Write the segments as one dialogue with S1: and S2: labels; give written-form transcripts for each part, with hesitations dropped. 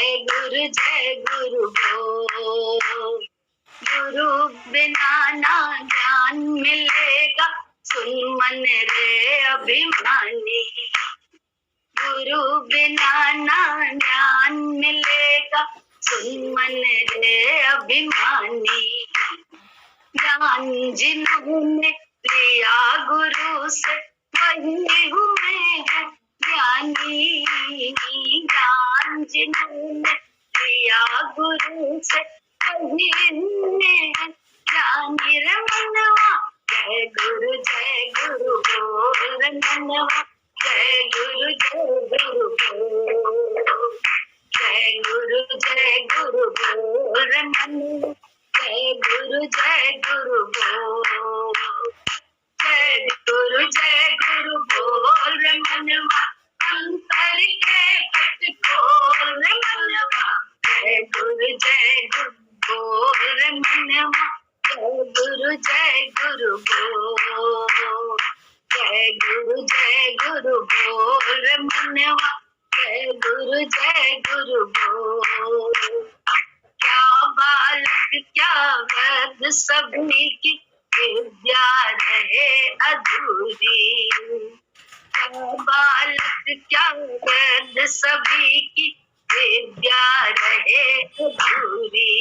S1: जय गुरु बोल। गुरु बिना ना ज्ञान मिलेगा, सुन मन रे अभिमानी। गुरु बिना ना ज्ञान मिलेगा, सुन मन रे अभिमानी। ज्ञान जिन्होंने लिया गुरु से, वही हुए हैं ज्ञानी। ज्ञान जिन्होंने लिया गुरु से, वही हुए हैं ज्ञानी। रे मनवा जय गुरु बोल। रे मनवा जय गुरु बोल। जय गुरु बोल। रे मनवा जय गुरु बोल। जय गुरु बोल। रे मनवा अंतर के पट खोल। रे मनवा जय गुरु बोल। रे मनवा जय गुरु बोल। जय गुरु बोल। रे मनवा जय गुरु बोल। क्या बालक क्या वृद्ध सभी की विद्या रहे अधूरी। क्या बालक क्या वृद्ध सभी की विद्या रहे अधूरी।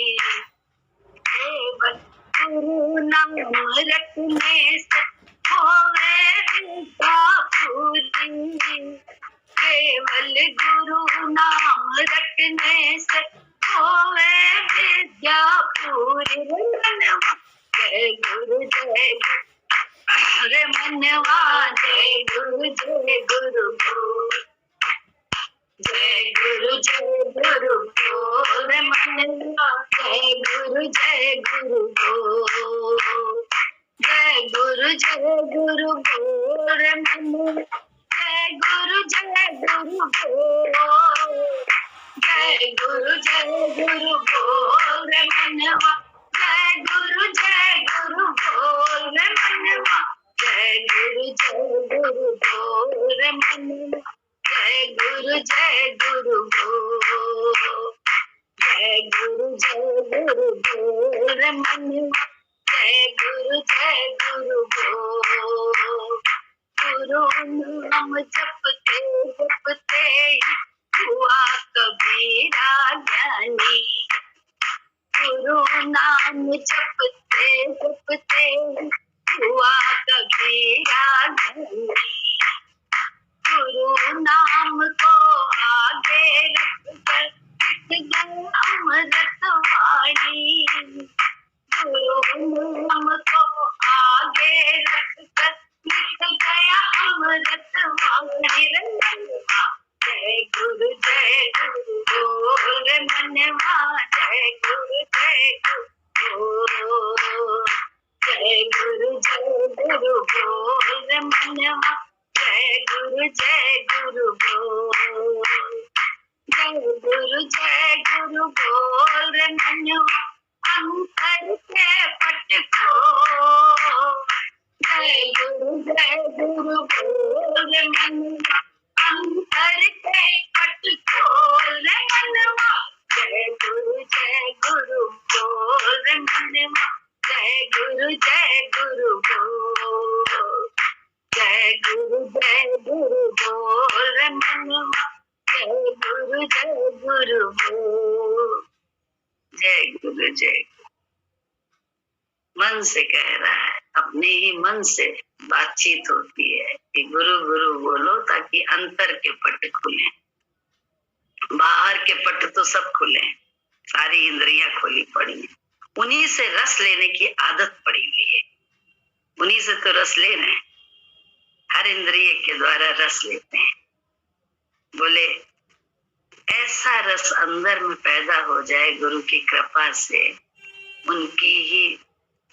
S1: केवल गुरु नाम रटने से होवे विद्या पूरी। केवल गुरु नाम रटने से होवे विद्या पूरी। जय गुरु रे मनवा जय गुरु बोल। जय गुरु बोल। रे मनवा जय गुरु बोल। जय गुरु बोल। रे मनवा जय गुरु बोल। जय गुरु बोल। रे मनवा जय गुरु बोल। रे मनवा जय गुरु बोल। रे मनवा जय गुरु बोल। जय गुरु बोल। रे मनवा जय गुरु बोल। गुरु नाम जपते जपते हुआ कबीरा ज्ञानी। गुरु नाम जपते जपते हुआ कबीरा ज्ञानी। गुरु नाम को आगे रखकर अमृत वाणी। गुरु नाम को आगे रखकर लिख गया अमृत वाणी। जय गुरु बोल। रे मनवा जय गुरु बोल। जय गुरु बोल। रे मनवा जय गुरु बोल। जय गुरु बोल। रे मनवा अंतर के पट खोल। जय गुरु बोल। रे मनवा अंतर के पट खोल। रे मनवा जय गुरु बोल। रे मनवा जय गुरु बोल। जय गुरु बोल। रे मनवा जय गुरु बोल। जय गुरु। मन से कह रहा है, अपने ही मन से बातचीत होती है कि गुरु गुरु बोलो ताकि अंतर के पट खुले। बाहर के पट तो सब खुले, सारी इंद्रियां खोली पड़ी हैं। उन्हीं से रस लेने की आदत पड़ी हुई है, उन्हीं से तो रस ले रहे हैं। हर इंद्रिय के द्वारा रस लेते हैं। बोले ऐसा रस अंदर में पैदा हो जाए गुरु की कृपा से, उनकी ही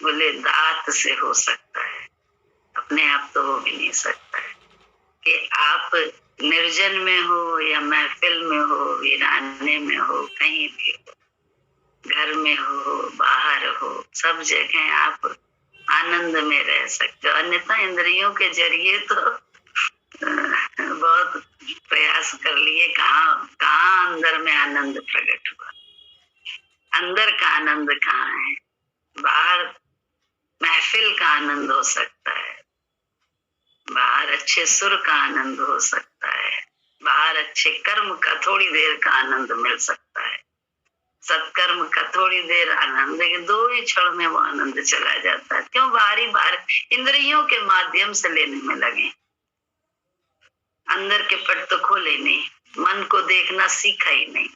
S1: बोले दात से हो सकता है, अपने आप तो हो भी नहीं सकता है। कि आप निर्जन में हो या महफिल में हो, वीराने में हो, कहीं भी हो, घर में हो, बाहर हो, सब जगह आप आनंद में रह सकते हो। अन्यथा इंद्रियों के जरिए तो बहुत प्रयास कर लिए, कहाँ अंदर में आनंद प्रकट हुआ। अंदर का आनंद कहाँ है? बाहर महफिल का आनंद हो सकता है, बाहर अच्छे सुर का आनंद हो सकता है, बाहर अच्छे कर्म का थोड़ी देर का आनंद मिल सकता है, सत्कर्म का थोड़ी देर आनंद, लेकिन 2 ही क्षण में वो आनंद चला जाता है। क्यों? बाहर इंद्रियों के माध्यम से लेने में लगे, अंदर के पट तो खोले नहीं, मन को देखना सीखा ही नहीं।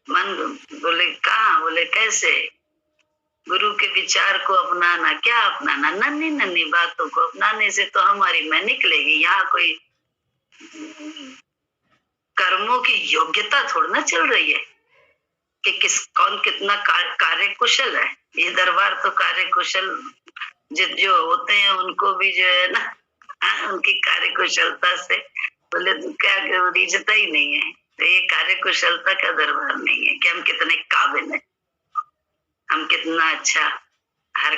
S1: मन बोले कहाँ, बोले कैसे? गुरु के विचार को अपनाना, क्या अपनाना? नन्ही नन्ही बातों को अपनाने से तो हमारी मैं निकलेगी। यहाँ कोई कर्मों की योग्यता थोड़ी ना चल रही है कि कौन कितना कार्य कुशल है। ये दरबार तो कार्य कुशल जो होते हैं उनको भी जो है ना, उनकी कार्य कुशलता से बोले क्या रीझता ही नहीं है। तो ये कार्य कुशलता का दरबार नहीं है कि हम कितने काबिल हैं, हम कितना अच्छा हर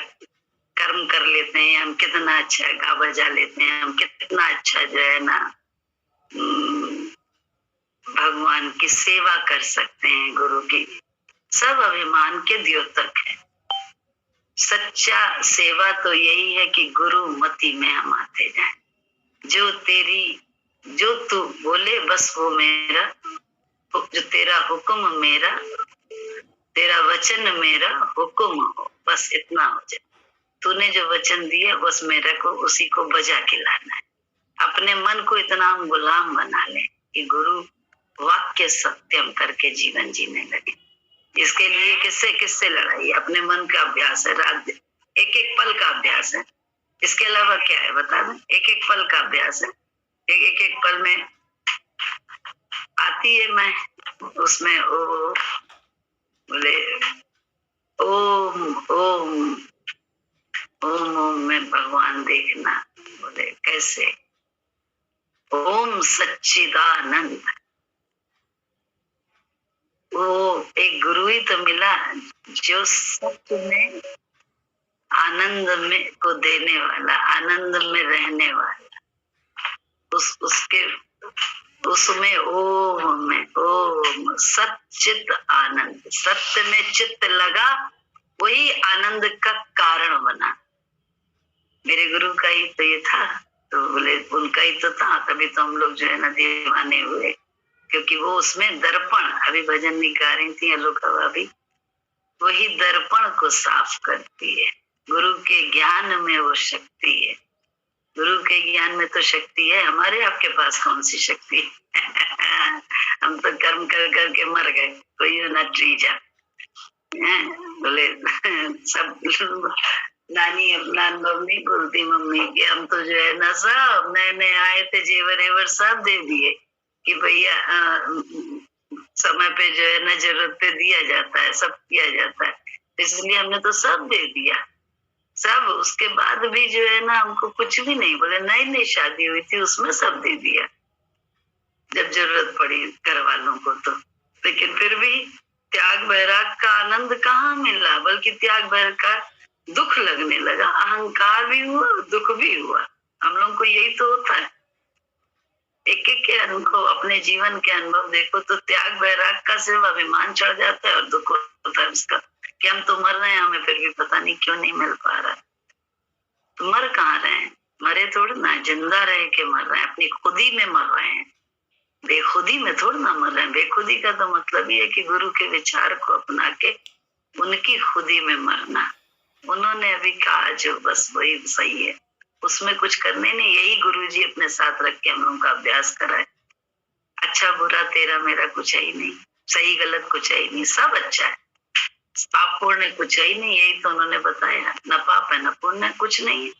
S1: कर्म कर लेते हैं, हम कितना अच्छा गा बजा लेते हैं, हम कितना अच्छा जो है ना भगवान की सेवा कर सकते हैं। गुरु की सब अभिमान के द्योतक है। सच्चा सेवा तो यही है कि गुरु मति में हम आते जाएं। जो तू बोले बस वो मेरा, जो तेरा हुक्म मेरा, तेरा वचन मेरा हुक्म हो, बस इतना हो जाए। तूने जो वचन दिया बस मेरे को उसी को बजा के लाना है। अपने मन को इतना हम गुलाम बना ले कि गुरु वाक्य सत्यम करके जीवन जीने लगे। इसके लिए किससे लड़ाई? अपने मन का अभ्यास है, रात एक एक पल का अभ्यास है। इसके अलावा क्या है बता दें? एक एक पल का अभ्यास है। एक पल में आती है मैं, उसमें ओ बोले ओम ओम ओम ओम में भगवान देखना। बोले कैसे? ओम सच्चिदानंद। वो एक गुरु ही तो मिला जो सत्य में आनंद में को देने वाला, आनंद में रहने वाला। उसमें ओम सच्चित आनंद, सत्य में चित्त लगा, वही आनंद का कारण बना। मेरे गुरु का ही तो ये था, तो बोले उनका ही तो था, तभी तो हम लोग जो है ना दीवाने हुए, क्योंकि वो उसमें दर्पण, अभी भजन नहीं गा रही थी अभी, वही दर्पण को साफ करती है। गुरु के ज्ञान में वो शक्ति है। गुरु के ज्ञान में तो शक्ति है, हमारे आपके पास कौन सी शक्ति? हम तो कर्म कर करके मर गए, कोई ना ट्रीजा। बोले सब नानी अपना अनुभव नहीं बोलती मम्मी कि हम तो जो है ना सब नए आए थे, जेवर एवर सब दे दिए कि भैया समय पे जो है ना जरूरत पे दिया जाता है, सब किया जाता है, इसलिए हमने तो सब दे दिया सब। उसके बाद भी जो है ना हमको कुछ भी नहीं। बोले नई शादी हुई थी, उसमें सब दे दिया जब जरूरत पड़ी घर वालों को तो। लेकिन फिर भी त्याग वैराग का आनंद कहाँ मिला, बल्कि त्याग वैराग का दुख लगने लगा। अहंकार भी हुआ, दुख भी हुआ। हम लोग को यही तो होता है। एक के अनुभव, अपने जीवन के अनुभव देखो तो त्याग वैराग का सिर्फ अभिमान चढ़ जाता है और दुख होता है उसका कि हम तो मर रहे हैं, हमें फिर भी पता नहीं क्यों नहीं मिल पा रहा। तो मर कहाँ रहे हैं? मरे थोड़ी ना, जिंदा रह के मर रहे हैं, अपनी खुदी में मर रहे हैं, बेखुदी में थोड़ी ना मर रहे हैं। बेखुदी का तो मतलब ये है कि गुरु के विचार को अपना के उनकी खुदी में मरना। उन्होंने अभी कहा जो बस वही सही है, उसमें कुछ करने नहीं। यही गुरुजी अपने साथ रख के हम लोगों का अभ्यास कराए। अच्छा बुरा तेरा मेरा कुछ है ही नहीं, सही गलत कुछ है ही नहीं, सब अच्छा है। पाप पुण्य कुछ है ही नहीं, यही तो उन्होंने बताया। न पाप है न पुण्य, कुछ नहीं है,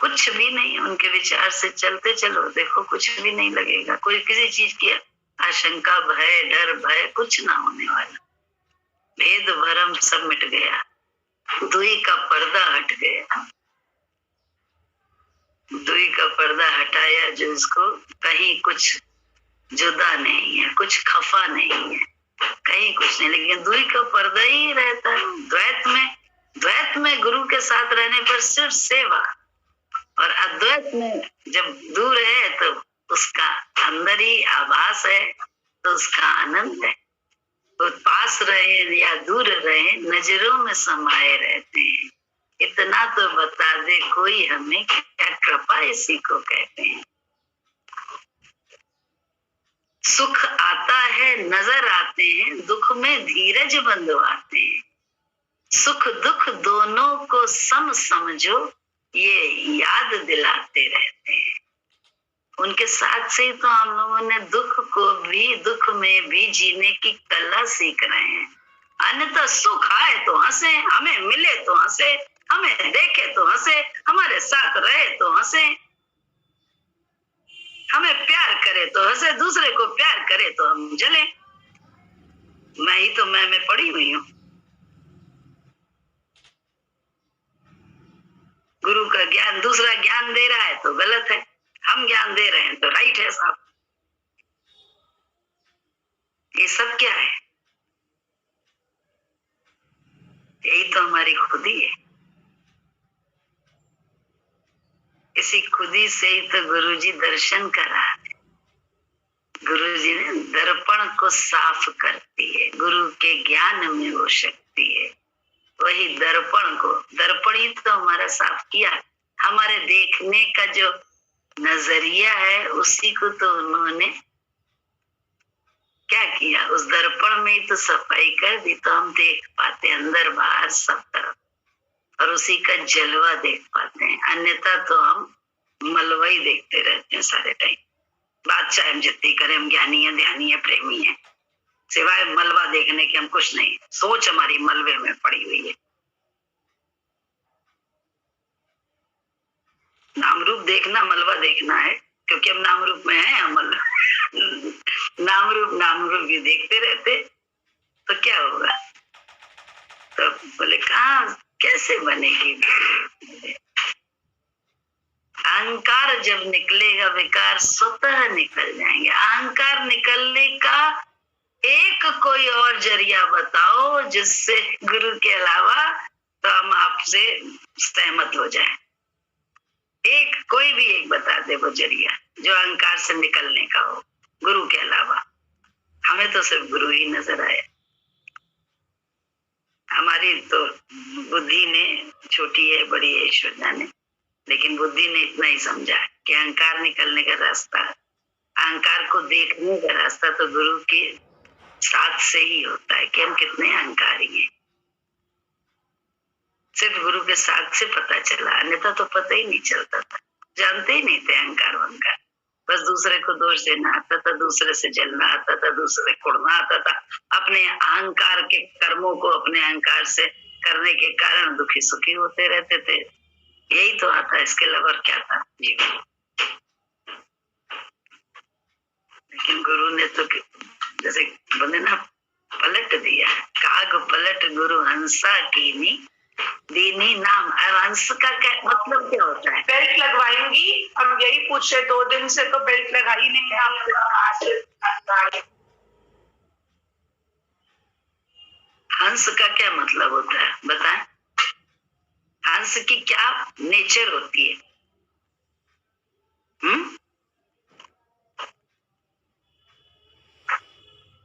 S1: कुछ भी नहीं। उनके विचार से चलते चलो, देखो कुछ भी नहीं लगेगा। कोई किसी चीज की आशंका, भय, डर, भय कुछ ना होने वाला। भेद भरम सब मिट गया, दुई का पर्दा हट गया। दुई का पर्दा हटाया जो इसको कहीं कुछ जुदा नहीं है, कुछ खफा नहीं है, कहीं कुछ नहीं। लेकिन दुई का पर्दा ही रहता है। द्वैत में गुरु के साथ रहने पर सिर्फ सेवा, और अद्वैत में जब दूर है तो उसका अंदर ही आभास है तो उसका आनंद है। वो पास रहे या दूर रहे नजरों में समाये रहते हैं। इतना तो बता दे कोई हमें, क्या कृपा इसी को कहते हैं। सुख आता है नजर आते हैं, दुख में धीरज बंधवाते हैं। सुख दुख दोनों को सम समझो, ये याद दिलाते रहते हैं। उनके साथ से तो हम लोगों ने दुख को भी, दुख में भी जीने की कला सीख रहे हैं। अन्यथा सुख आए तो हंसे, हमें मिले तो हंसे, हमें देखे तो हंसे, हमारे साथ रहे तो हंसे, हमें प्यार करे तो हंसे, दूसरे को प्यार करे तो हम जले। मैं ही तो मैं में पड़ी हुई हूँ। गुरु का ज्ञान दूसरा ज्ञान दे रहा है तो गलत है, हम ज्ञान दे रहे हैं तो राइट है साहब। ये सब क्या है? यही तो हमारी खुदी है। इसी खुदी से ही तो गुरुजी दर्शन करा। गुरुजी ने दर्पण को साफ करती है। गुरु के ज्ञान में वो शक्ति है। वही दर्पण को, दर्पण ही तो हमारा साफ किया। हमारे देखने का जो नजरिया है उसी को तो उन्होंने क्या किया, उस दर्पण में ही तो सफाई कर दी, तो हम देख पाते अंदर बाहर सब तरफ, और उसी का जलवा देख पाते हैं। अन्यथा तो हम मलवा ही देखते रहते हैं सारे टाइम। बात चाहे हम जितनी करें, हम ज्ञानी है, ध्यानी है, प्रेमी है, सिवाय मलबा देखने के हम कुछ नहीं। सोच हमारी मलबे में पड़ी हुई है। नाम रूप देखना मलबा देखना है, क्योंकि हम नाम रूप में हैं। हम नाम रूप भी देखते रहते तो क्या होगा? तो बोले कहाँ कैसे बनेगी? अहंकार जब निकलेगा विकार स्वतः निकल जाएंगे। अहंकार निकलने का एक कोई और जरिया बताओ जिससे गुरु के अलावा तो हम आपसे सहमत हो जाए। एक कोई भी एक बता दे वो जरिया जो अहंकार से निकलने का हो गुरु के अलावा। हमें तो सिर्फ गुरु ही नजर आए। हमारी तो बुद्धि ने, छोटी है बड़ी है ईश्वर जाने, लेकिन बुद्धि ने इतना ही समझा कि अहंकार निकलने का रास्ता, अहंकार को देखने का रास्ता तो गुरु के साथ से ही होता है कि हम कितने अहंकारी हैं। सिर्फ गुरु के साथ से पता चला, अन्यथा तो पता ही नहीं चलता था। जानते ही नहीं थे अहंकार वहंकार। बस दूसरे को दोष देना आता था, दूसरे से जलना आता था, दूसरे को उड़ना आता था। अपने अहंकार के कर्मों को अपने अहंकार से करने के कारण दुखी सुखी होते रहते थे। यही तो आता, इसके अलावा क्या था जीवन। लेकिन गुरु ने तो जैसे बोले ना, पलट दिया। काग पलट गुरु हंसा कीनी दीनी नाम। हंस का क्या मतलब क्या होता है?
S2: बेल्ट लगवाएंगी? हम यही पूछ रहे 2 दिन से, तो बेल्ट लगाई नहीं है आपने।
S1: हंस का क्या मतलब होता है बताएं? हंस की क्या नेचर होती है?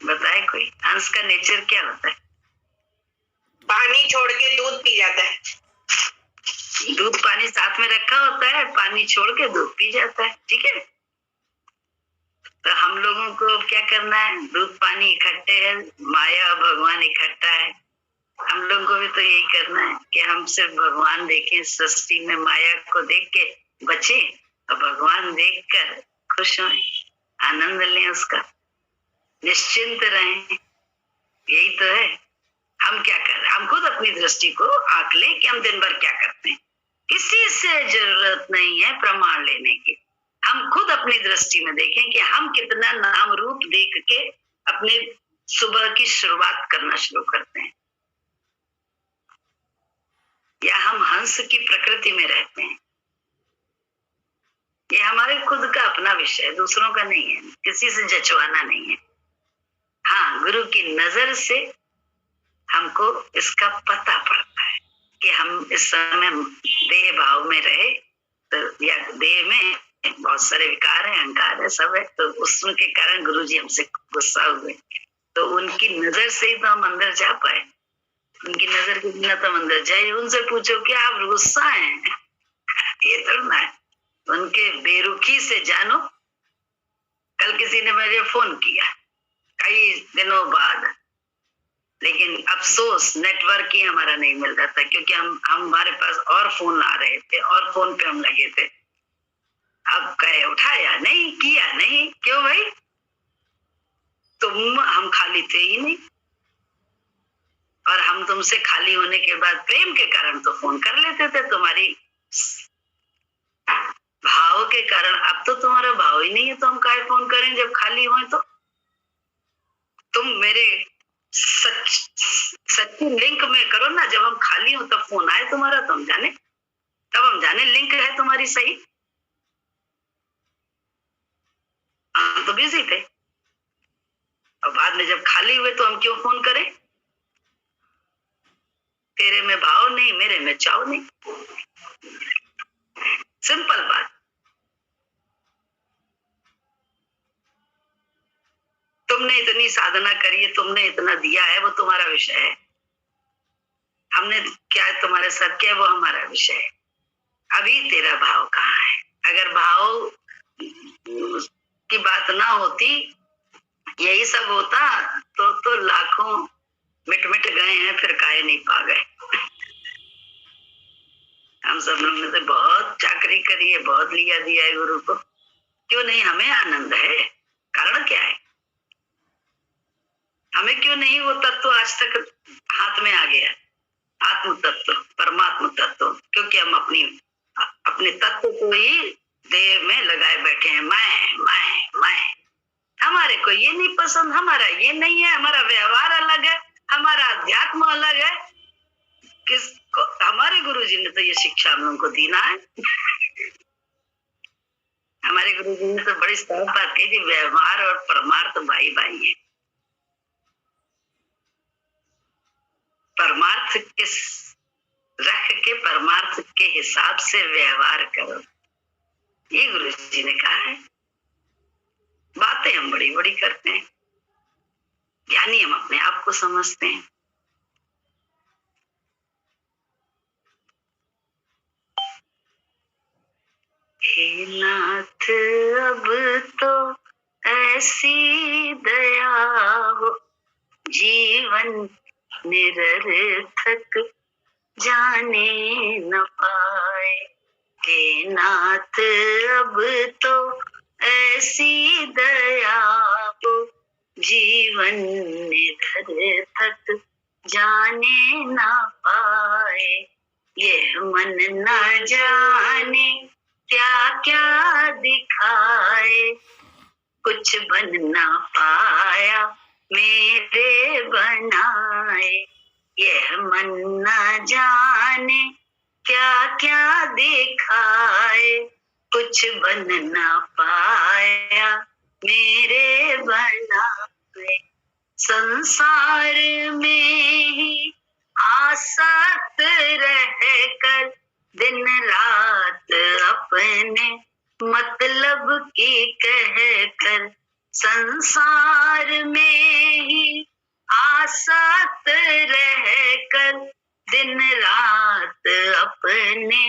S1: बताए कोई, हंस का नेचर क्या होता है?
S2: पानी छोड़ के दूध पी जाता है।
S1: दूध पानी साथ में रखा होता है, पानी छोड़ के दूध पी जाता है, ठीक है। तो हम लोगों को क्या करना है? दूध पानी इकट्ठे है, माया भगवान इकट्ठा है। हम लोगों को भी तो यही करना है कि हम सिर्फ भगवान देखें, सृष्टि में माया को देख के बचे और भगवान देखकर खुश हों, आनंद लें उसका, निश्चिंत रहें। यही तो है। हम क्या कर रहे हैं? हम खुद अपनी दृष्टि को आंक लें कि हम दिन भर क्या करते हैं। किसी से जरूरत नहीं है प्रमाण लेने की। हम खुद अपनी दृष्टि में देखें कि हम कितना नाम रूप देख के अपने सुबह की शुरुआत करना शुरू करते हैं, या हम हंस की प्रकृति में रहते हैं। ये हमारे खुद का अपना विषय है, दूसरों का नहीं है, किसी से जचवाना नहीं है। हाँ, गुरु की नजर से हमको इसका पता पड़ता है कि हम इस समय देह भाव में रहे तो या देह में बहुत सारे विकार है, अहंकार है, सब है। तो उसके कारण गुरुजी हमसे गुस्सा हुए। तो उनकी नजर से ही तो हम अंदर जा पाए। उनकी नजर के बिना तो हम अंदर जाए। उनसे पूछो कि आप गुस्सा हैं, ये थोड़ा है। उनके बेरुखी से जानो। कल किसी ने मुझे फोन किया कई दिनों बाद, लेकिन अफसोस नेटवर्क ही हमारा नहीं मिल रहा था, क्योंकि हमारे पास और फोन आ रहे थे और फोन पे हम लगे थे। अब कहे उठाया नहीं, किया नहीं, क्यों भाई? हम खाली थे ही नहीं, और हम तुमसे खाली होने के बाद प्रेम के कारण तो फोन कर लेते थे। तुम्हारी भाव के कारण अब तो तुम्हारा भाव ही नहीं है, तो हम काहे फोन करें जब खाली हुए? तो तुम मेरे सच्ची लिंक में करो ना। जब हम खाली हो तब फोन आए तुम्हारा, तो हम जाने, तब हम जाने लिंक है तुम्हारी सही। हम तो बिजी थे, और बाद में जब खाली हुए तो हम क्यों फोन करें? तेरे में भाव नहीं, मेरे में चाव नहीं। सिंपल बात। तुमने इतनी साधना करी है, तुमने इतना दिया है, वो तुम्हारा विषय है। हमने क्या तुम्हारे साथ किया, वो हमारा विषय है। अभी तेरा भाव कहाँ है? अगर भाव की बात ना होती, यही सब होता, तो लाखों मिट गए हैं, फिर काहे नहीं पा गए। हम सब लोग ने तो बहुत चाकरी करी है, बहुत लिया दिया है गुरु को, क्यों नहीं? हमें आनंद है। कारण क्या है? हमें क्यों नहीं वो तत्व आज तक हाथ में आ गया? आत्म तत्व, परमात्मा तत्व। क्योंकि हम अपने तत्व को ही देह में लगाए बैठे हैं। मैं हमारे को ये नहीं पसंद, हमारा ये नहीं है, हमारा व्यवहार अलग है, हमारा अध्यात्म अलग है। किसको? हमारे गुरुजी ने तो ये शिक्षा हम लोगों को दी ना है। हमारे गुरुजी ने तो बड़ी साफ बात कही थी, व्यवहार और परमार्थ भाई भाई है। परमार्थ के रख के परमार्थ के हिसाब से व्यवहार करो, ये गुरुजी ने कहा है। बातें हम बड़ी बड़ी करते हैं, ज्ञानी हम अपने आप को समझते हैं। हे नाथ अब तो ऐसी दया हो, जीवन निरर्थक जाने न पाए। हे नाथ अब तो ऐसी दया हो, जीवन निरर्थक जाने न पाए। यह मन न जाने क्या क्या दिखाए, कुछ बन ना पाया मेरे बनाए। यह मन न जाने क्या क्या दिखाए, कुछ बन ना पाया मेरे बनाए। संसार में ही आसक्त रहकर दिन रात अपने मतलब की कहकर, संसार में ही आसक्त रहकर दिन रात अपने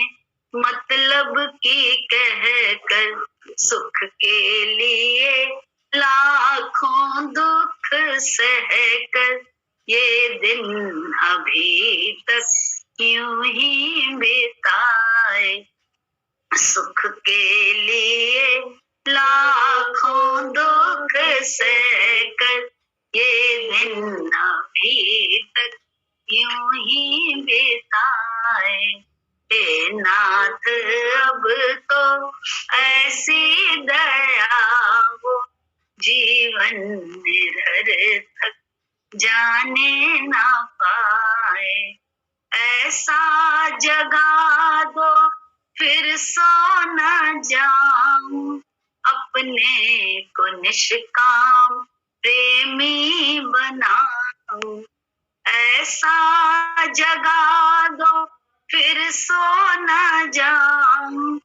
S1: मतलब की कहकर, सुख के लिए लाखों दुख सहकर, ये दिन अभी तक यूं ही बिताए। सुख के लिए लाखों दुख सहकर, ये दिन अभी तक यूं ही बिताए। हे नाथ अब तो ऐसी दया हो, जीवन निरर्थक जाने ना पाए। ऐसा जगा दो फिर सो न जाऊं, अपने को निष्काम प्रेमी बनाऊं। ऐसा जगा दो फिर सो न जाऊं,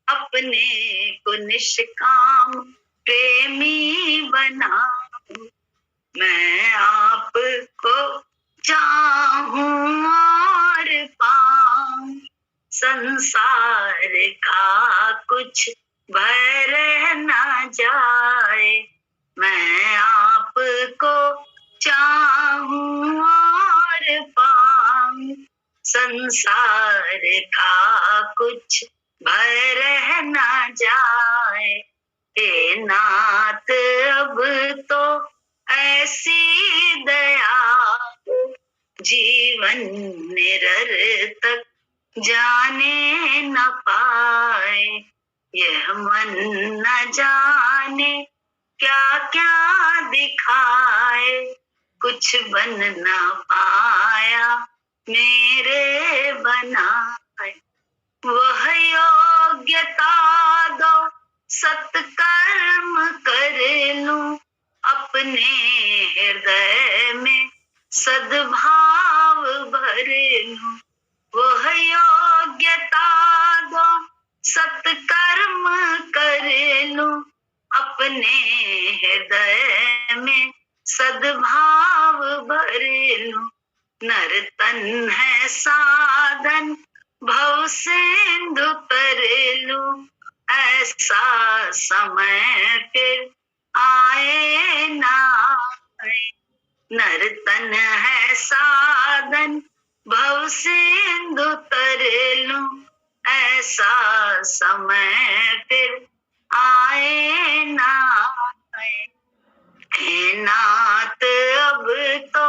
S1: अपने को निष्काम प्रेमी बनाऊं। मैं आपको चाहूं और पाऊं, संसार का कुछ भय रह ना जाए। मैं आपको चाहूं और पाऊं, संसार का कुछ भय रह ना जाए। हे नाथ अब तो ऐसी दया हो, जीवन निरर्थक जाने न पाए। यह मन न जाने क्या क्या दिखाए, कुछ बन न पाया मेरे बनाए। वह योग्यता दो सत्कर्म कर लूं, अपने हृदय में सद्भाव भर लूं। वह योग्यता दो सत्कर्म कर लूं, अपने हृदय में सद्भाव भर लूं। नर तन है साधन भव सिंधु तर लूं, ऐसा समय फिर आए ना आए। नर तन है साधन भव सिंधु तर लूं, ऐसा समय फिर आए ना आए। हे नाथ अब तो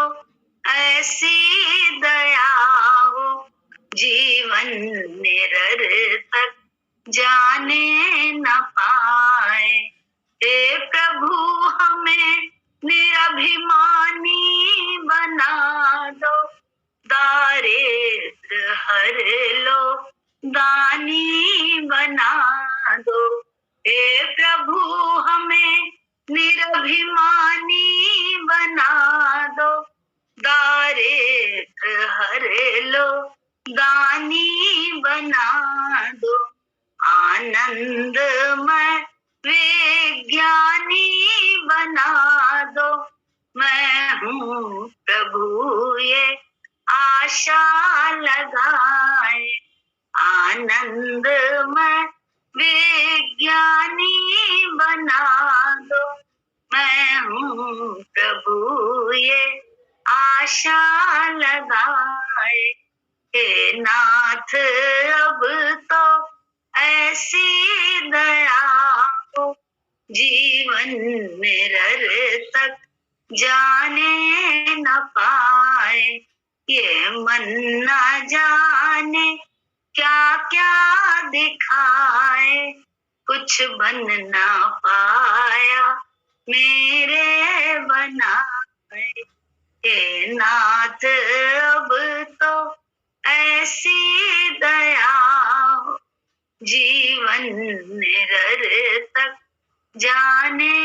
S1: ऐसी दया हो, जीवन निरर्थक जाने न पाए। हे प्रभु हमें निरभिमानी बना दो, दारिद्र हर लो दानी बना दो। हे प्रभु हमें निरभिमानी बना दो, दारिद्र हर लो दानी बना दो। आनंदमय विज्ञानी बना दो, मैं हूँ प्रभु ये आशा लगाए। आनंदमय विज्ञानी बना दो, मैं हूँ प्रभु ये आशा लगाए। हे नाथ अब तो ऐसी दया हो, जीवन निरर्थक जाने न पाए। ये मन न जाने क्या क्या दिखाए, कुछ बन ना पाया मेरे बनाए। हे नाथ अब तो ऐसी दया हो, जीवन निरर्थक जाने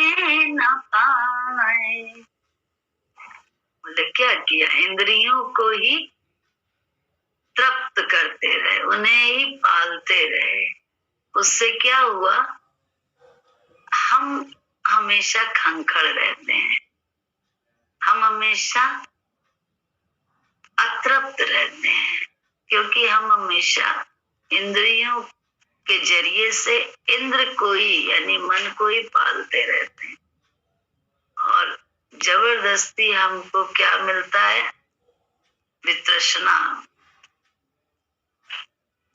S1: न पाए। बोले क्या किया, इंद्रियों को ही तृप्त करते रहे, उन्हें ही पालते रहे। उससे क्या हुआ, हम हमेशा खंखड़ रहते हैं, हम हमेशा अतृप्त रहते हैं, क्योंकि हम हमेशा इंद्रियों के जरिए से इंद्र को ही यानी मन को ही पालते रहते हैं। और जबरदस्ती हमको क्या मिलता है, वितृष्णा।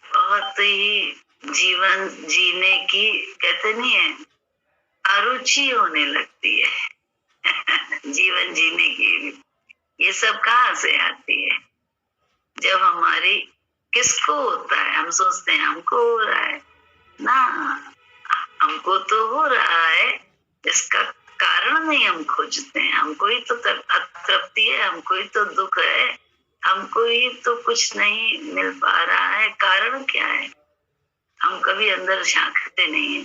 S1: बहुत ही जीवन जीने की कहते नहीं है, अरुचि होने लगती है जीवन जीने की। ये सब कहाँ से आती है, जब हमारी किसको होता है, हम सोचते हैं हमको हो रहा है ना, हमको तो हो रहा है, इसका कारण नहीं हम खोजते हैं। हमको ही तो अतृप्ति है, हमको ही तो दुख है, हमको ही तो कुछ नहीं मिल पा रहा है, कारण क्या है। हम कभी अंदर झांकते नहीं है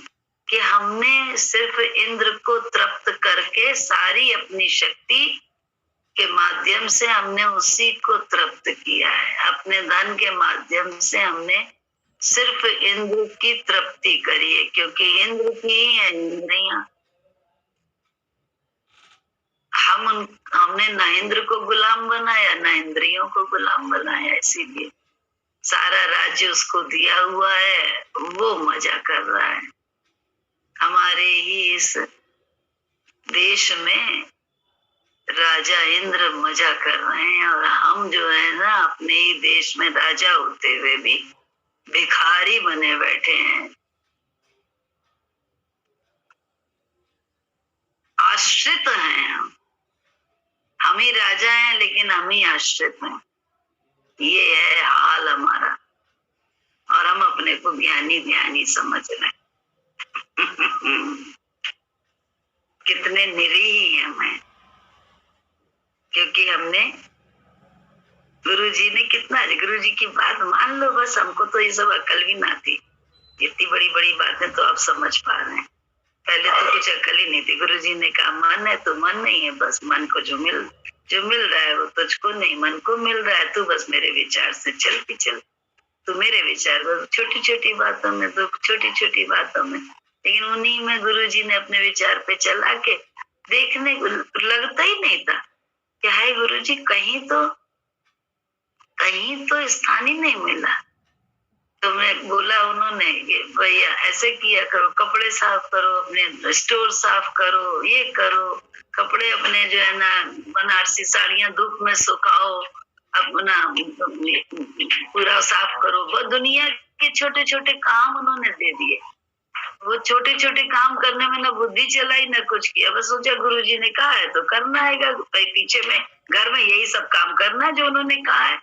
S1: कि हमने सिर्फ इंद्र को तृप्त करके सारी अपनी शक्ति के माध्यम से हमने उसी को तृप्त किया है। अपने धन के माध्यम से हमने सिर्फ इंद्र की तृप्ति करिए, क्योंकि इंद्र की ही है इंद्रियां। हमने ना इंद्र को गुलाम बनाया, ना इंद्रियों को गुलाम बनाया, इसीलिए सारा राज्य उसको दिया हुआ है, वो मजा कर रहा है। हमारे ही इस देश में राजा इंद्र मजा कर रहे हैं, और हम जो है ना अपने ही देश में राजा होते हुए भी भिखारी बने बैठे हैं। आश्रित हैं हम ही राजा हैं, लेकिन हम ही आश्रित हैं। ये है हाल हमारा, और हम अपने को ज्ञानी ज्ञानी समझ रहे हैं। कितने निरीह हैं हमें, क्योंकि हमने गुरुजी ने कितना, गुरुजी की बात मान लो बस। हमको तो ये सब अकल भी ना थी, इतनी बड़ी बड़ी बातें तो आप समझ पा रहे हैं। पहले तो कुछ अकल ही नहीं थी। गुरुजी ने कहा मन है तो मन नहीं है, बस मन को जो मिल रहा है वो तुझको नहीं, मन को मिल रहा है, तू बस मेरे विचार से चल के चल। तू मेरे विचार बस छोटी छोटी बातों में, तो छोटी छोटी बातों में, लेकिन उन्हीं में गुरुजी ने अपने विचार पे चला के देखने को लगता ही नहीं था कि हाय गुरुजी कहीं तो स्थान ही नहीं मिला। तो मैं बोला उन्होंने कि भैया ऐसे किया करो, कपड़े साफ करो, अपने स्टोर साफ करो, ये करो, कपड़े अपने जो है ना बनारसी साड़ियां धूप में सुखाओ, अपना पूरा साफ करो। वो दुनिया के छोटे छोटे काम उन्होंने दे दिए। वो छोटे छोटे काम करने में ना बुद्धि चलाई ना कुछ किया, बस सोचा गुरुजी ने कहा है तो करना है। पीछे में घर में यही सब काम करना है जो उन्होंने कहा है,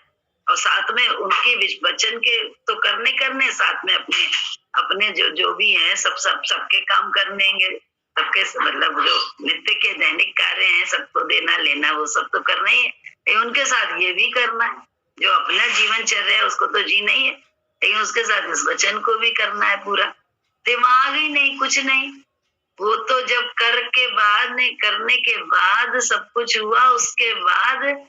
S1: और साथ में उनके वचन के तो करने, साथ में अपने जो भी हैं सबके काम करनेंगे, सबके मतलब जो नित्य के दैनिक कार्य हैं सबको देना लेना वो सब तो करना ही है, उनके साथ ये भी करना है। जो अपना जीवन चल रहा है उसको तो जीना ही है, लेकिन उसके साथ इस वचन को भी करना है पूरा। दिमाग ही नहीं, कुछ नहीं। वो तो जब करने के बाद सब कुछ हुआ, उसके बाद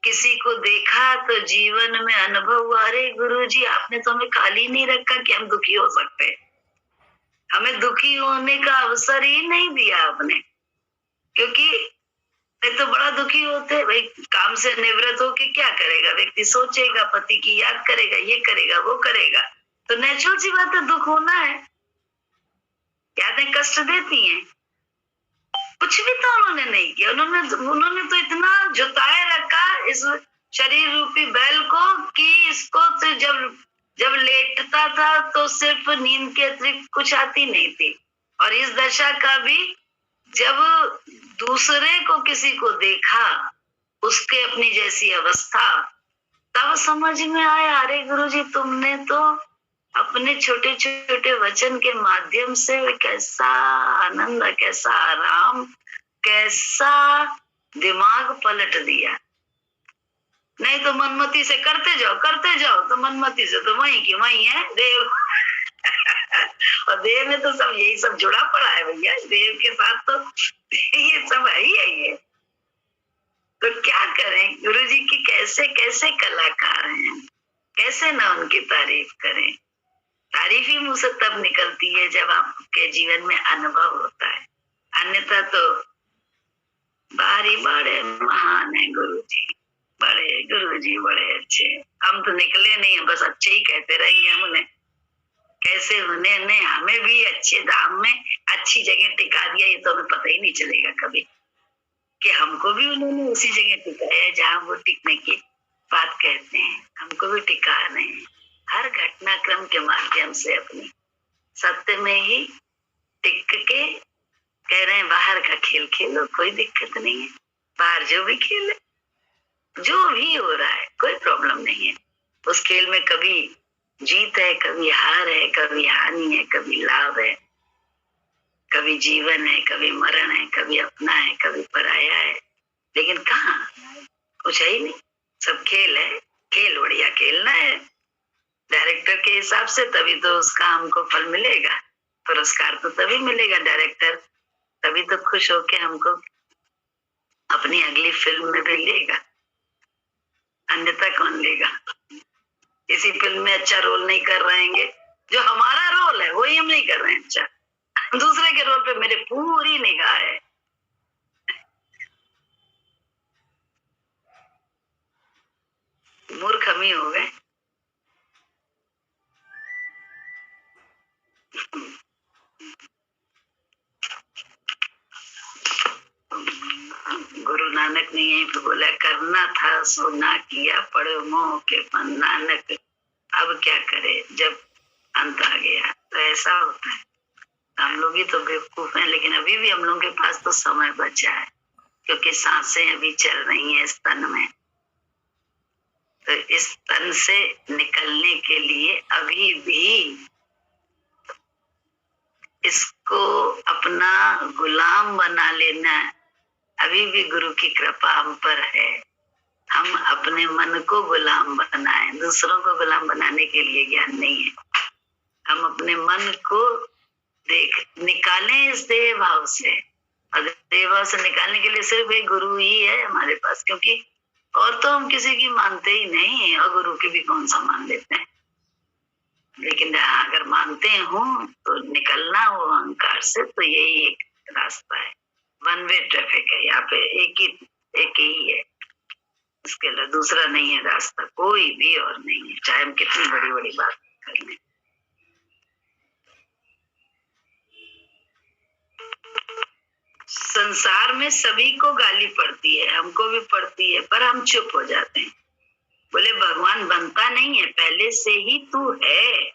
S1: किसी को देखा तो जीवन में अनुभव हुआ, अरे गुरुजी आपने तो हमें खाली नहीं रखा कि हम दुखी हो सकते, हमें दुखी होने का अवसर ही नहीं दिया आपने। क्योंकि नहीं तो बड़ा दुखी होते भाई, काम से निवृत्त होके क्या करेगा व्यक्ति, सोचेगा, पति की याद करेगा, ये करेगा वो करेगा, तो नेचुरल सी बात है दुख होना है। यादें कष्ट देती हैं, कुछ भी तो उन्होंने नहीं किया। उन्होंने तो इतना जुटाए रखा इस शरीर रूपी बैल को कि इसको तो जब लेटता था तो सिर्फ नींद के अतिरिक्त कुछ आती नहीं थी। और इस दशा का भी जब दूसरे को किसी को देखा उसके अपनी जैसी अवस्था, तब समझ में आया अरे गुरुजी तुमने तो अपने छोटे छोटे वचन के माध्यम से कैसा आनंद, कैसा आराम, कैसा दिमाग पलट दिया। नहीं तो मनमती से करते जाओ तो मनमती से तो वही की वही है देव। और देव में तो सब यही सब जुड़ा पड़ा है भैया, देव के साथ तो ये सब है ही है। तो क्या करें, गुरुजी की कैसे कैसे कलाकार हैं, कैसे ना उनकी तारीफ करें। तारीफ ही मुंह से तब निकलती है जब आपके जीवन में अनुभव होता है, अन्यथा तो बारी बड़े महान है गुरुजी, बड़े अच्छे। हम तो निकले नहीं है, बस अच्छे ही कहते रहेंगे हम उन्हें। कैसे उन्होंने हमें भी अच्छे धाम में अच्छी जगह टिका दिया, ये तो हमें पता ही नहीं चलेगा कभी कि हमको भी उन्होंने उसी जगह टिकाया जहाँ वो टिकने की बात कहते हैं। हमको भी टिका रहे हैं हर घटनाक्रम के माध्यम से, अपनी सत्य में ही टिक के कह रहे हैं बाहर का खेल खेलो, कोई दिक्कत नहीं है, बाहर जो भी खेले, जो भी हो रहा है कोई प्रॉब्लम नहीं है। उस खेल में कभी जीत है, कभी हार है, कभी हानि है, कभी लाभ है, कभी जीवन है, कभी मरण है, कभी अपना है, कभी पराया है, लेकिन कहाँ कुछ है ही नहीं। सब खेल है, खेल बढ़िया खेलना है डायरेक्टर के हिसाब से, तभी तो उसका हमको फल मिलेगा, पुरस्कार तो तभी मिलेगा। डायरेक्टर तभी तो खुश होके हमको अपनी अगली फिल्म में भी लेगा, अन्यथा कौन लेगा। किसी फिल्म में अच्छा रोल नहीं कर रहे हैं, जो हमारा रोल है वही हम नहीं कर रहे हैं अच्छा, दूसरे के रोल पे मेरे पूरी निगाह है। मूर्ख हम ही हो गए। गुरु नानक ने यहीं पे बोला, करना था सो ना किया, पढ़ो मोह के मन नानक, अब क्या करे जब अंत आ गया। तो ऐसा होता है, हम लोग ही तो बेवकूफ हैं, लेकिन अभी भी हम लोगों के पास तो समय बचा है, क्योंकि सांसें अभी चल रही हैं इस तन में। तो इस तन से निकलने के लिए अभी भी इसको अपना गुलाम बना लेना, अभी भी गुरु की कृपा हम पर है। हम अपने मन को गुलाम बनाएं, दूसरों को गुलाम बनाने के लिए ज्ञान नहीं है। हम अपने मन को निकालें इस देह भाव से, और देह भाव से निकालने के लिए सिर्फ एक गुरु ही है हमारे पास, क्योंकि और तो हम किसी की मानते ही नहीं, और गुरु की भी कौन सा मान लेते हैं। लेकिन अगर मानते हो तो निकलना हो अहंकार से, तो यही एक रास्ता है। वन वे ट्रैफिक है यहाँ पे, एक ही है, इसके अलावा दूसरा नहीं है रास्ता, कोई भी और नहीं है, चाहे हम कितनी बड़ी बड़ी बात कर लें। संसार में सभी को गाली पड़ती है, हमको भी पड़ती है, पर हम चुप हो जाते हैं। बोले भगवान बनता नहीं है, पहले से ही तू है,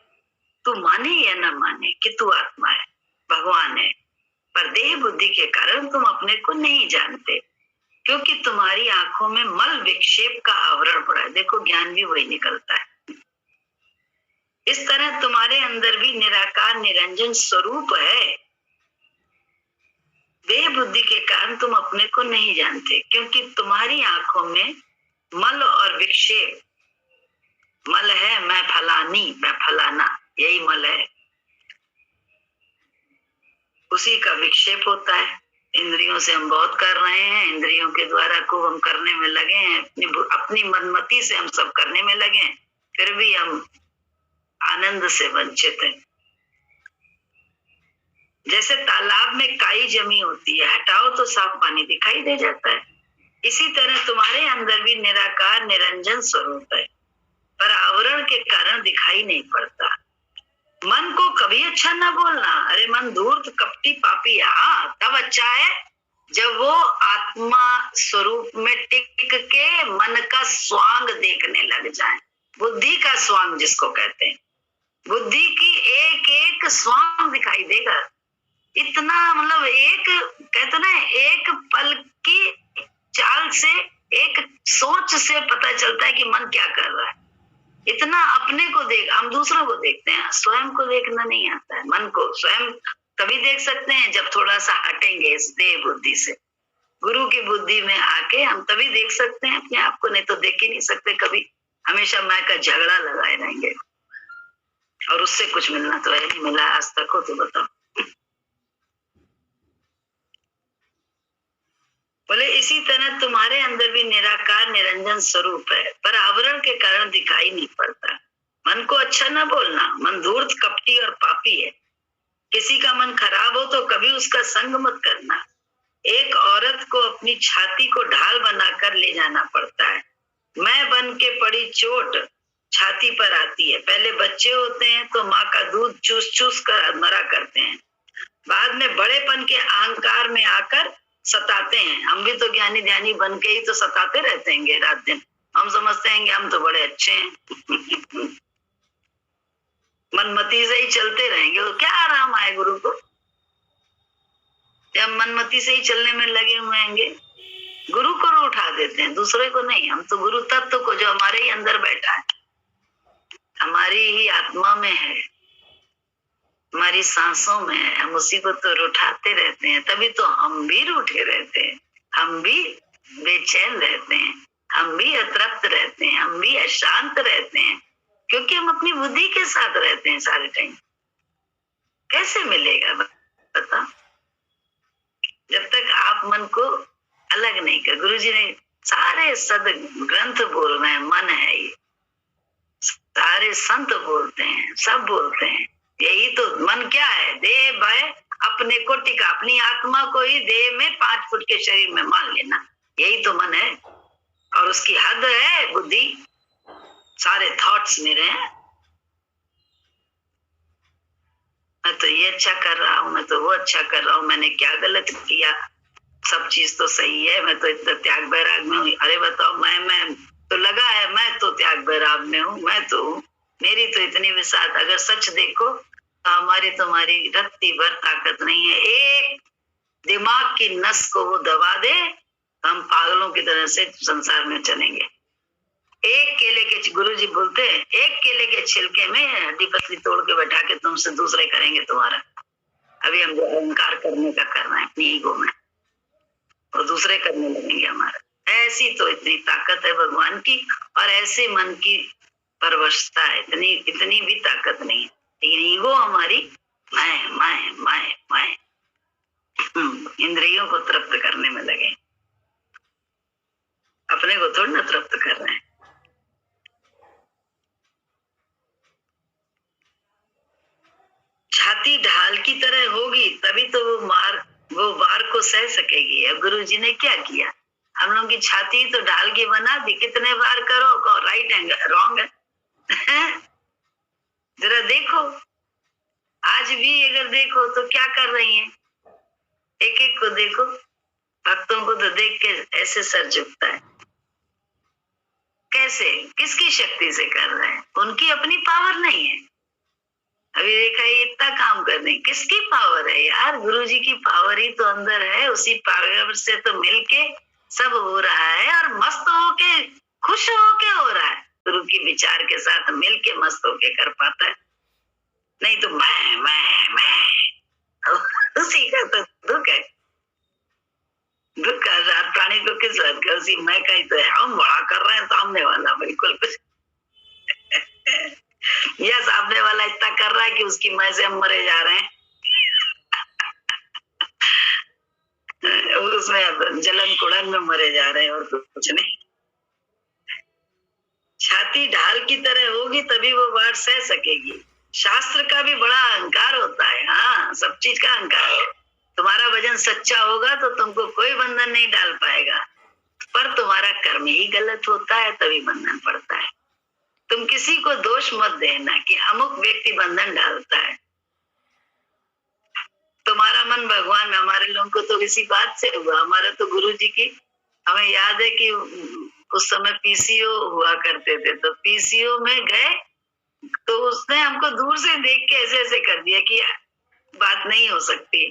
S1: तू माने या न माने कि तू आत्मा है, भगवान है, पर देह बुद्धि के कारण तुम अपने को नहीं जानते, क्योंकि तुम्हारी आंखों में मल विक्षेप का आवरण पड़ा है। देखो ज्ञान भी वही निकलता है। इस तरह तुम्हारे अंदर भी निराकार निरंजन स्वरूप है, देह बुद्धि के कारण तुम अपने को नहीं जानते, क्योंकि तुम्हारी आंखों में मल और विक्षेप, मल है मैं फलानी, मैं फलाना, यही मल है, उसी का विक्षेप होता है। इंद्रियों से हम बहुत कर रहे हैं, इंद्रियों के द्वारा को हम करने में लगे हैं, अपनी मनमति से हम सब करने में लगे हैं, फिर भी हम आनंद से वंचित हैं। जैसे तालाब में काई जमी होती है, हटाओ तो साफ पानी दिखाई दे जाता है, इसी तरह तुम्हारे अंदर भी निराकार निरंजन स्वरूप है, पर आवरण के कारण दिखाई नहीं पड़ता। मन को कभी अच्छा ना बोलना, अरे मन धूर्त कपटी पापी, हाँ तब अच्छा है जब वो आत्मा स्वरूप में टिक के मन का स्वांग देखने लग जाए, बुद्धि का स्वांग जिसको कहते हैं, बुद्धि की एक एक स्वांग दिखाई देगा। इतना मतलब एक कहते ना, एक पल की चाल से, एक सोच से पता चलता है कि मन क्या कर रहा है। इतना अपने को देख, हम दूसरों को देखते हैं, स्वयं को देखना नहीं आता है। मन को स्वयं तभी देख सकते हैं जब थोड़ा सा हटेंगे इस देह बुद्धि से, गुरु की बुद्धि में आके हम तभी देख सकते हैं अपने आप को, नहीं तो देख ही नहीं सकते कभी। हमेशा मैं का झगड़ा लगाए रहेंगे, और उससे कुछ मिलना तो है नहीं, मिला आज तक हो तो बताओ। बोले इसी तरह तुम्हारे अंदर भी निराकार निरंजन स्वरूप है, पर आवरण के कारण दिखाई नहीं पड़ता। मन को अच्छा ना बोलना, मन धूर्त कपटी और पापी है। किसी का मन खराब हो तो कभी उसका संग मत करना। एक औरत को अपनी छाती को ढाल बनाकर ले जाना पड़ता है। मैं बन के पड़ी चोट छाती पर आती है। पहले बच्चे होते हैं तो माँ का दूध चूस चूस कर मरा करते हैं, बाद में बड़ेपन के अहंकार में आकर सताते हैं। हम भी तो ज्ञानी ध्यानी बन के ही तो सताते रहते हैं रात दिन। हम समझते हैं कि हम तो बड़े अच्छे हैं मनमती से ही चलते रहेंगे, तो क्या आराम आए गुरु को जब मनमती से ही चलने में लगे हुए हैं। गुरु को उठा देते हैं, दूसरे को नहीं। हम तो गुरु तत्व को, जो हमारे ही अंदर बैठा है, हमारी ही आत्मा में है, हमारी सांसों में है, हम उसी को तो उठाते रहते हैं। तभी तो हम भी रूठे रहते हैं, हम भी बेचैन रहते हैं, हम भी अतृप्त रहते हैं, हम भी अशांत रहते हैं, क्योंकि हम अपनी बुद्धि के साथ रहते हैं सारे टाइम। कैसे मिलेगा बता, जब तक आप मन को अलग नहीं कर। गुरु जी ने सारे सद ग्रंथ बोल रहे हैं, मन है ये, सारे संत बोलते हैं, सब बोलते हैं। यही तो मन क्या है, देह भय अपने को टिका, अपनी आत्मा को ही देह में 5 फुट के शरीर में मान लेना, यही तो मन है। और उसकी हद है बुद्धि, सारे थॉट्स मेरे हैं। मैं तो ये अच्छा कर रहा हूँ, मैं तो वो अच्छा कर रहा हूँ, मैंने क्या गलत किया, सब चीज तो सही है, मैं तो इतना त्याग बैराग में हूँ। अरे बताओ, मैं तो लगा है, मैं तो त्याग बैराग में हूँ, मैं तो हूँ, मेरी तो इतनी विसात। अगर सच देखो तो हमारी तुम्हारी रत्ती भर ताकत नहीं है। एक दिमाग की नस को वो दबा दे तो हम पागलों की तरह से संसार में चलेंगे। एक केले के, गुरुजी बोलते हैं, एक केले के छिलके में हड्डी पसली तोड़ के बैठा के तुमसे दूसरे करेंगे तुम्हारा। अभी हम अहंकार करने का कर रहे हैं अपनी ईगो में, और दूसरे करने लगेंगे हमारा। ऐसी तो इतनी ताकत है भगवान की, और ऐसे मन की परवशता है, इतनी भी ताकत नहीं है। लेकिन ईगो हमारी मैं इंद्रियों को तृप्त करने में लगे, अपने को थोड़ी ना तृप्त कर रहे हैं। छाती ढाल की तरह होगी तभी तो वो वार को सह सकेगी। अब गुरु जी ने क्या किया, हम लोग की छाती तो ढाल के बना दी, कितने बार करो, राइट है रॉन्ग है। जरा देखो, आज भी अगर देखो तो क्या कर रही है, एक एक को देखो, भक्तों को तो देख के ऐसे सर झुकता है। कैसे, किसकी शक्ति से कर रहे हैं, उनकी अपनी पावर नहीं है। अभी देखा ये इतना काम करने, किसकी पावर है यार, गुरुजी की पावर ही तो अंदर है, उसी पावर से तो मिलके सब हो रहा है, और मस्त होके खुश होके हो रहा है। गुरु की विचार के साथ मिलके मस्त होके कर पाता है, नहीं तो मैं उसी का तो दुख है। दुख का रात प्राणी को किस बात का, उसी मैं का ही तो है। हम बड़ा कर रहे हैं, सामने वाला बिल्कुल कुछ यह सामने वाला इतना कर रहा है कि उसकी मैं से हम मरे जा रहे हैं। उसमें जलन कुड़न में मरे जा रहे हैं, और कुछ नहीं। छाती ढाल की तरह होगी तभी वो वार सह सकेगी। शास्त्र का भी बड़ा अहंकार होता है, हाँ, सब चीज का अहंकार है। तुम्हारा वजन सच्चा होगा तो तुमको कोई बंधन नहीं डाल पाएगा, पर तुम्हारा कर्म ही गलत होता है तभी बंधन पड़ता है। तुम किसी को दोष मत देना कि अमुक व्यक्ति बंधन डालता है। तुम्हारा मन भगवान में, हमारे लोगों को तो इसी बात से हुआ। हमारा तो गुरु जी की, हमें याद है कि उस समय पीसीओ हुआ करते थे, तो पीसीओ में गए तो उसने हमको दूर से देख के ऐसे ऐसे कर दिया कि बात नहीं हो सकती।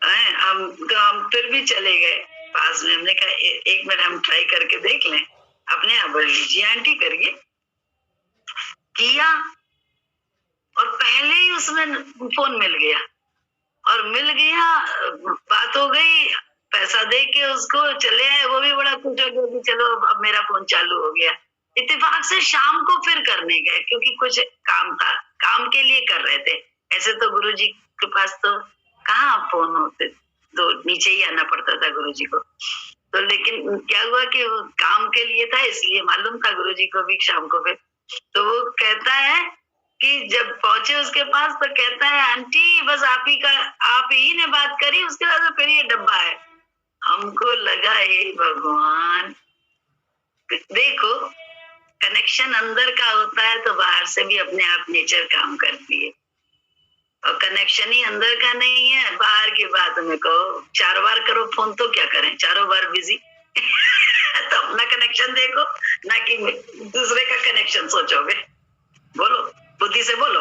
S1: हम फिर भी चले गए पास में, हमने कहा एक मिनट हम ट्राई करके देख लें, अपने आप बढ़ लीजिए आंटी करिए। किया, और पहले ही उसमें फोन मिल गया, और मिल गया, बात हो गई, पैसा दे के उसको चले आए। वो भी बड़ा खुश हो गया कि चलो अब मेरा फोन चालू हो गया। इत्तेफाक से शाम को फिर करने गए, क्योंकि कुछ काम था, काम के लिए कर रहे थे। ऐसे तो गुरुजी के पास तो कहाँ फोन होते, तो नीचे ही आना पड़ता था गुरुजी को। तो लेकिन क्या हुआ कि वो काम के लिए था, इसलिए मालूम था गुरुजी को भी शाम को। फिर तो वो कहता है कि जब पहुंचे उसके पास तो कहता है, आंटी बस आप ही ने बात करी, उसके बाद फिर ये डब्बा है। हमको लगा हे भगवान, देखो कनेक्शन अंदर का होता है तो बाहर से भी अपने आप नेचर काम करती है, और कनेक्शन ही अंदर का नहीं है, बाहर की बात में कहो 4 बार करो फोन तो क्या करें, चारों बार बिजी। तो अपना कनेक्शन देखो ना कि दूसरे का कनेक्शन सोचोगे। बोलो, बुद्धि से बोलो,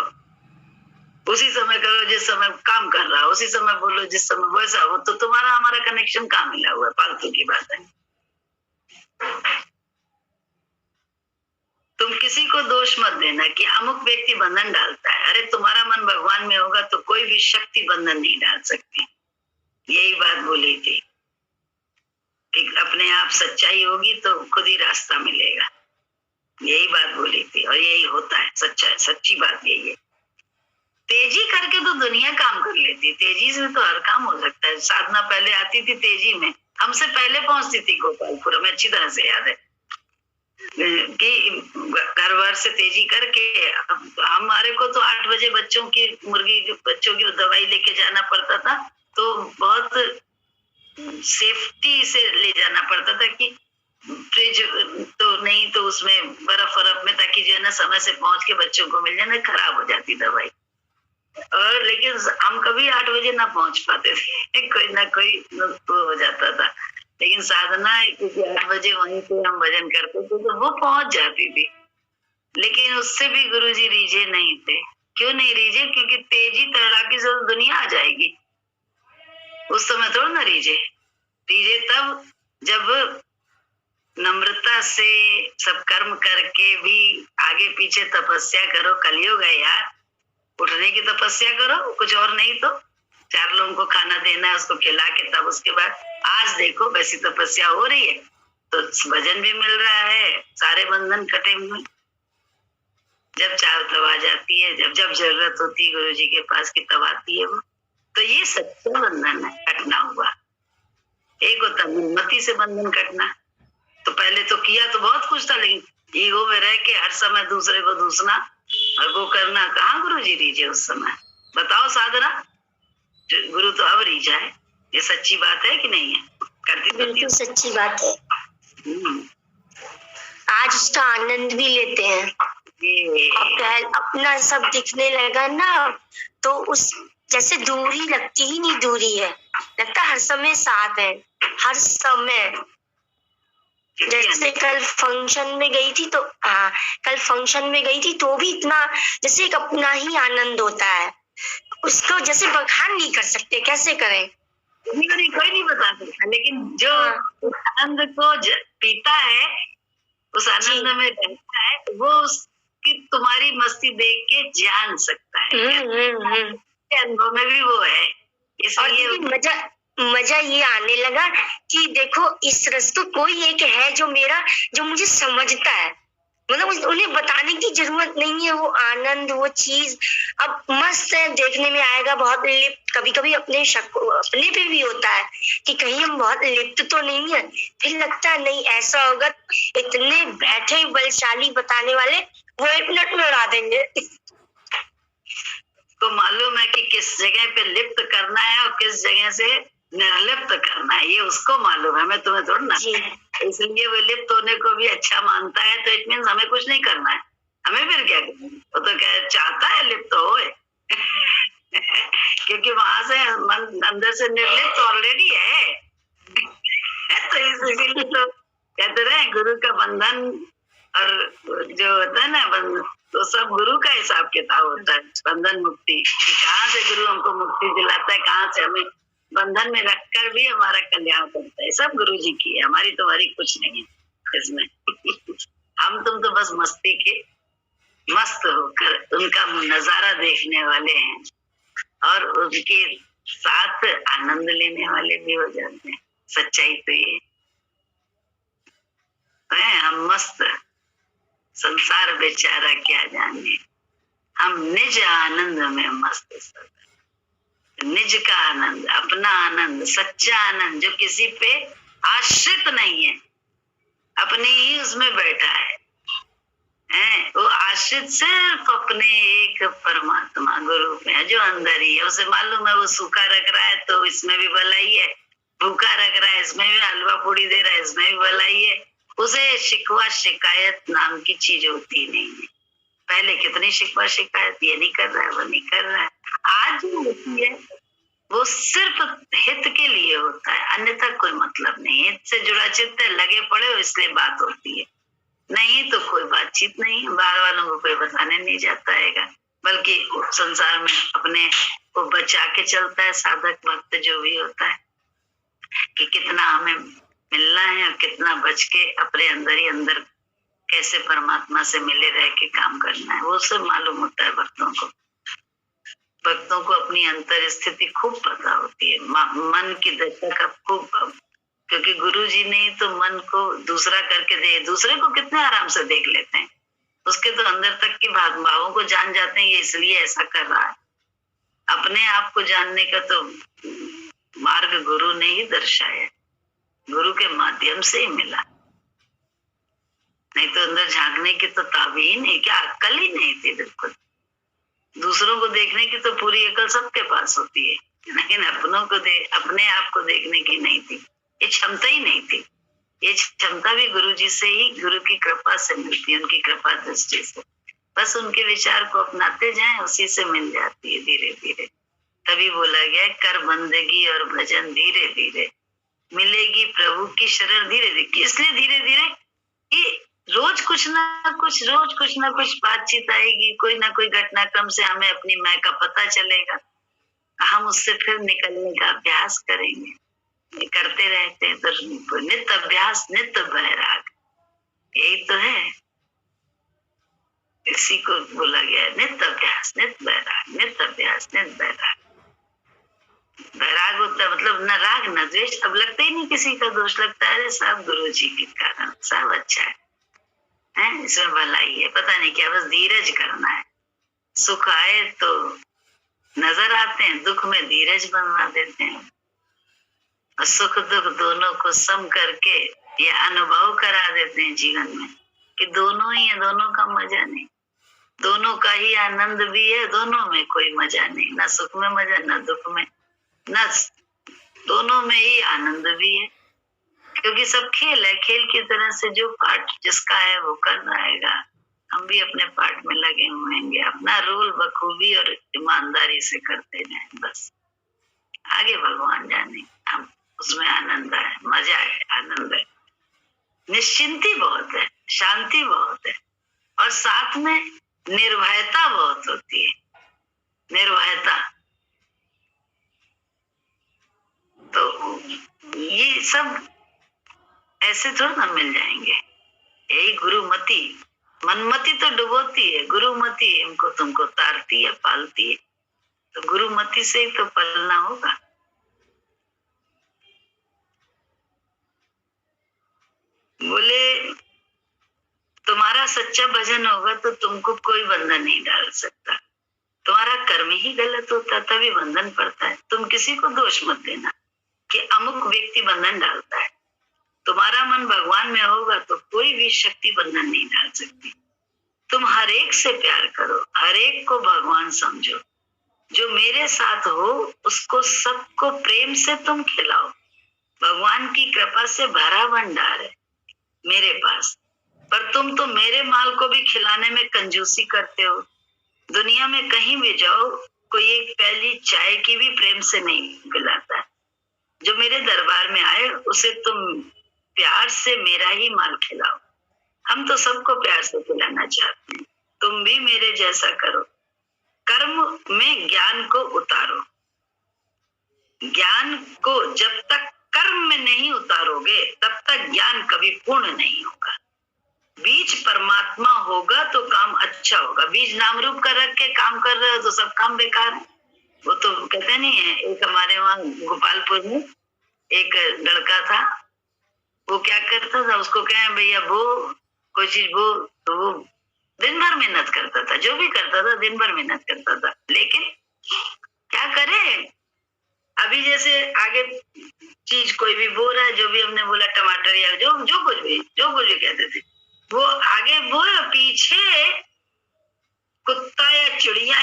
S1: उसी समय करो जिस समय काम कर रहा हो, उसी समय बोलो जिस समय वैसा हो, तो तुम्हारा हमारा कनेक्शन कहाँ मिला हुआ है, फालतू की बात है। तुम किसी को दोष मत देना कि अमुक व्यक्ति बंधन डालता है। अरे तुम्हारा मन भगवान में होगा तो कोई भी शक्ति बंधन नहीं डाल सकती। यही बात बोली थी कि अपने आप सच्चाई होगी तो खुद ही रास्ता मिलेगा। यही बात बोली थी, और यही होता है, सच्चा सच्ची बात यही है। तेजी करके तो दुनिया काम कर लेती, तेजी से तो हर काम हो सकता है। साधना पहले आती थी तेजी में, हमसे पहले पहुंचती थी गोपालपुर, हमें अच्छी तरह से याद है। कि घर बार से तेजी करके हमारे को तो 8 बजे बच्चों की बच्चों की दवाई लेके जाना पड़ता था, तो बहुत सेफ्टी से ले जाना पड़ता था कि फ्रिज तो नहीं तो उसमें बर्फ में, ताकि जो है ना समय से पहुंच के बच्चों को मिल जाए, ना खराब हो जाती दवाई। और लेकिन हम कभी 8 बजे ना पहुंच पाते थे कोई ना कोई तो हो जाता था। लेकिन साधना क्योंकि 8 बजे वहीं पे हम भजन करते थे तो वो पहुंच जाती थी। लेकिन उससे भी गुरुजी रीझे नहीं थे। क्यों नहीं रीझे? क्योंकि तेजी तड़ाकी से दुनिया आ जाएगी, उस समय थोड़ा ना रीझे। रीझे तब जब नम्रता से सब कर्म करके भी आगे पीछे तपस्या करो। कलयुग है यार, उठने की तपस्या करो, कुछ और नहीं तो 4 लोगों को खाना देना है, उसको खिला के तब उसके बाद आज देखो वैसी तपस्या हो रही है, तो भजन भी मिल रहा है, सारे बंधन कटे हुए। जब चाह तब आ जाती है, जब जब जरूरत होती है गुरु जी के पास की तब आती है वो। तो ये सच्चा बंधन है, कटना हुआ। एक होता मनमति से बंधन कटना, तो पहले तो किया तो बहुत कुछ था, लेकिन ईगो में रह के हर समय दूसरे को दूसना और वो करना, कहाँ गुरु जी रीझे उस समय? बताओ साधना, गुरु तो अब रीझा है। ये सच्ची बात है कि नहीं है? करती
S3: बिल्कुल सच्ची बात है। आज उसका आनंद भी लेते हैं। अपना सब दिखने लगा ना, तो उस जैसे दूरी लगती ही नहीं, दूरी है, लगता हर समय साथ है, हर समय। जैसे कल फंक्शन में गई थी तो कल फंक्शन में गई थी तो भी इतना जैसे एक अपना ही आनंद होता है, उसको जैसे बखान नहीं कर सकते, कैसे करें?
S1: नहीं, कोई नहीं बता सकता, लेकिन जो आनंद को पीता है, उस आनंद में रहता है, वो उसकी तुम्हारी मस्ती देख के जान सकता है। अनुभव में भी वो है, इसलिए
S3: मजा ये आने लगा कि देखो इस रस तो कोई एक है जो मुझे समझता है, मतलब उन्हें बताने की जरूरत नहीं है। वो आनंद, वो चीज अब मस्त है, देखने में आएगा बहुत लिप्त। कभी कभी अपने पे भी होता है कि कहीं हम बहुत लिप्त तो नहीं है, फिर लगता है नहीं ऐसा होगा, इतने बैठे बलशाली बताने वाले, वो 1 मिनट में उड़ा देंगे।
S1: तो मालूम है कि किस जगह पे लिप्त करना है और किस जगह से निर्लिप्त करना है, ये उसको मालूम है, मैं तुम्हें थोड़ा ना। इसलिए वो लिप्त होने को भी अच्छा मानता है, तो इट मीन्स हमें कुछ नहीं करना है, हमें फिर क्या करना है? वो तो क्या चाहता है लिप्त होए क्योंकि वहां से मन अंदर से निर्लिप्त ऑलरेडी है तो इसीलिए तो कहते रहे गुरु का बंधन और जो होता है ना बंधन, तो सब गुरु का हिसाब किताब होता है। बंधन मुक्ति, कहाँ से गुरु हमको मुक्ति दिलाता है, कहाँ से हमें बंधन में रखकर भी हमारा कल्याण करता है, सब गुरु जी की है, हमारी तुम्हारी कुछ नहीं है इसमें हम तुम तो बस मस्ती के मस्त होकर उनका नजारा देखने वाले हैं और उनके साथ आनंद लेने वाले भी हो जाते हैं। सच्चाई तो ये है, हम मस्त, संसार बेचारा क्या जाने, हम निज आनंद में मस्त, निज का आनंद, अपना आनंद, सच्चा आनंद जो किसी पे आश्रित नहीं है, अपने ही उसमें बैठा है, वो आश्रित सिर्फ अपने एक परमात्मा गुरु पे है जो अंदर ही है। उसे मालूम है वो सूखा रख रहा है तो इसमें भी भलाई है, भूखा रख रहा है इसमें भी हलवा पूड़ी दे रहा है इसमें भी भलाई है। उसे शिकवा शिकायत नाम की चीज होती नहीं है। पहले कितनी शिकवा शिकायत, ये नहीं कर रहा है वो नहीं कर रहा है, आज जो होती है वो सिर्फ हित के लिए होता है, अन्यथा कोई मतलब नहीं। हित से जुड़ा चित्त है, लगे पड़े हो इसलिए बात होती है, नहीं तो कोई बातचीत नहीं है। बाहर वालों को कोई बताने नहीं जाता है, बल्कि संसार में अपने को बचा के चलता है साधक भक्त जो भी होता है कि कितना हमें मिलना है और कितना बच के अपने अंदर ही अंदर कैसे परमात्मा से मिले रह के काम करना है, वो सब मालूम होता है भक्तों को। भक्तों को अपनी अंतर स्थिति खूब पता होती है, मन की दशा का खूब, क्योंकि गुरु जी ने तो मन को दूसरा करके दे, दूसरे को कितने आराम से देख लेते हैं, उसके तो अंदर तक की भावों को जान जाते हैं, ये इसलिए ऐसा कर रहा है। अपने आप को जानने का तो मार्ग गुरु ने ही दर्शाया, गुरु के माध्यम से ही मिला, नहीं तो अंदर झांकने की तो ताबी ही नहीं, क्या अक्ल ही नहीं थी बिल्कुल। दूसरों को देखने की तो पूरी अकल सबके पास होती है, लेकिन अपने आप को देखने की नहीं थी, ये क्षमता ही नहीं थी। ये क्षमता भी गुरु जी से ही, गुरु की कृपा से मिलती है, उनकी कृपा दृष्टि से। बस उनके विचार को अपनाते जाएं, उसी से मिल जाती है धीरे धीरे। तभी बोला गया कर बंदगी और भजन धीरे धीरे, मिलेगी प्रभु की शरण धीरे धीरे। इसलिए धीरे धीरे कि रोज कुछ ना कुछ बातचीत आएगी, कोई ना कोई घटनाक्रम से हमें अपनी मैं का पता चलेगा, हम उससे फिर निकलने का अभ्यास करेंगे। करते रहते हैं तो नित्य अभ्यास नित्य वैराग, यही तो है। इसी को बोला गया है नित्य अभ्यास नित्य वैराग, नित्य अभ्यास नित्य वैराग। वैराग होता है मतलब न राग न द्वेष, अब लगता ही नहीं किसी का दोष, लगता है सब गुरु जी के कारण, सब अच्छा है, इसमें भलाई है, पता नहीं क्या, बस धीरज करना है। सुख आए तो नजर आते हैं, दुख में धीरज बनवा देते हैं, और सुख दुख दोनों को सम करके ये अनुभव करा देते हैं जीवन में कि दोनों ही है, दोनों का मजा नहीं, दोनों का ही आनंद भी है, दोनों में कोई मजा नहीं, ना सुख में मजा ना दुख में, ना दोनों में ही आनंद भी है, क्योंकि सब खेल है। खेल की तरह से जो पार्ट जिसका है वो कर रहेगा, हम भी अपने पार्ट में लगे हुएंगे, अपना रोल बखूबी और ईमानदारी से करते जाएं, बस आगे भगवान जाने, हम उसमें आनंद है, मजा है, आनंद है, निश्चिंती बहुत है, शांति बहुत है, और साथ में निर्भयता बहुत होती है, निर्भयता। तो ये सब ऐसे थोड़ा ना मिल जाएंगे, यही गुरुमति, मनमति तो डुबोती है, गुरुमति इनको तुमको तारती है, पालती है, तो गुरुमति से ही तो पलना होगा। बोले तुम्हारा सच्चा भजन होगा तो तुमको कोई बंधन नहीं डाल सकता, तुम्हारा कर्म ही गलत होता तभी बंधन पड़ता है। तुम किसी को दोष मत देना कि अमुक व्यक्ति बंधन डालता है, तुम्हारा मन भगवान में होगा तो कोई भी शक्ति बंधन नहीं डाल सकती। तुम हर एक से प्यार करो, हर एक को भगवान समझो, जो मेरे साथ हो उसको सबको प्रेम से तुम खिलाओ। भगवान की कृपा से भरा भंडार है मेरे पास, पर तुम तो मेरे माल को भी खिलाने में कंजूसी करते हो। दुनिया में कहीं भी जाओ, कोई एक प्याली चाय की भी प्रेम से नहीं पिलाता। जो मेरे दरबार में आए उसे तुम प्यार से मेरा ही माल खिलाओ। हम तो सबको प्यार से खिलाना चाहते हैं, तुम भी मेरे जैसा करो। कर्म में ज्ञान को उतारो, ज्ञान को जब तक कर्म में नहीं उतारोगे तब तक ज्ञान कभी पूर्ण नहीं होगा। बीज परमात्मा होगा तो काम अच्छा होगा, बीज नाम रूप कर रख के काम कर रहे हो तो सब काम बेकार है। वो तो कहते नहीं है, एक हमारे वहाँ गोपालपुर में एक लड़का था, वो क्या करता था, उसको कहें भैया वो कोई चीज वो, तो वो दिन भर मेहनत करता था, जो भी करता था दिन भर मेहनत करता था, लेकिन क्या करे, अभी जैसे आगे चीज कोई भी बो रहा है, जो भी हमने बोला टमाटर या जो कुछ भी कहते थे, वो आगे बोल, पीछे कुत्ता या चिड़िया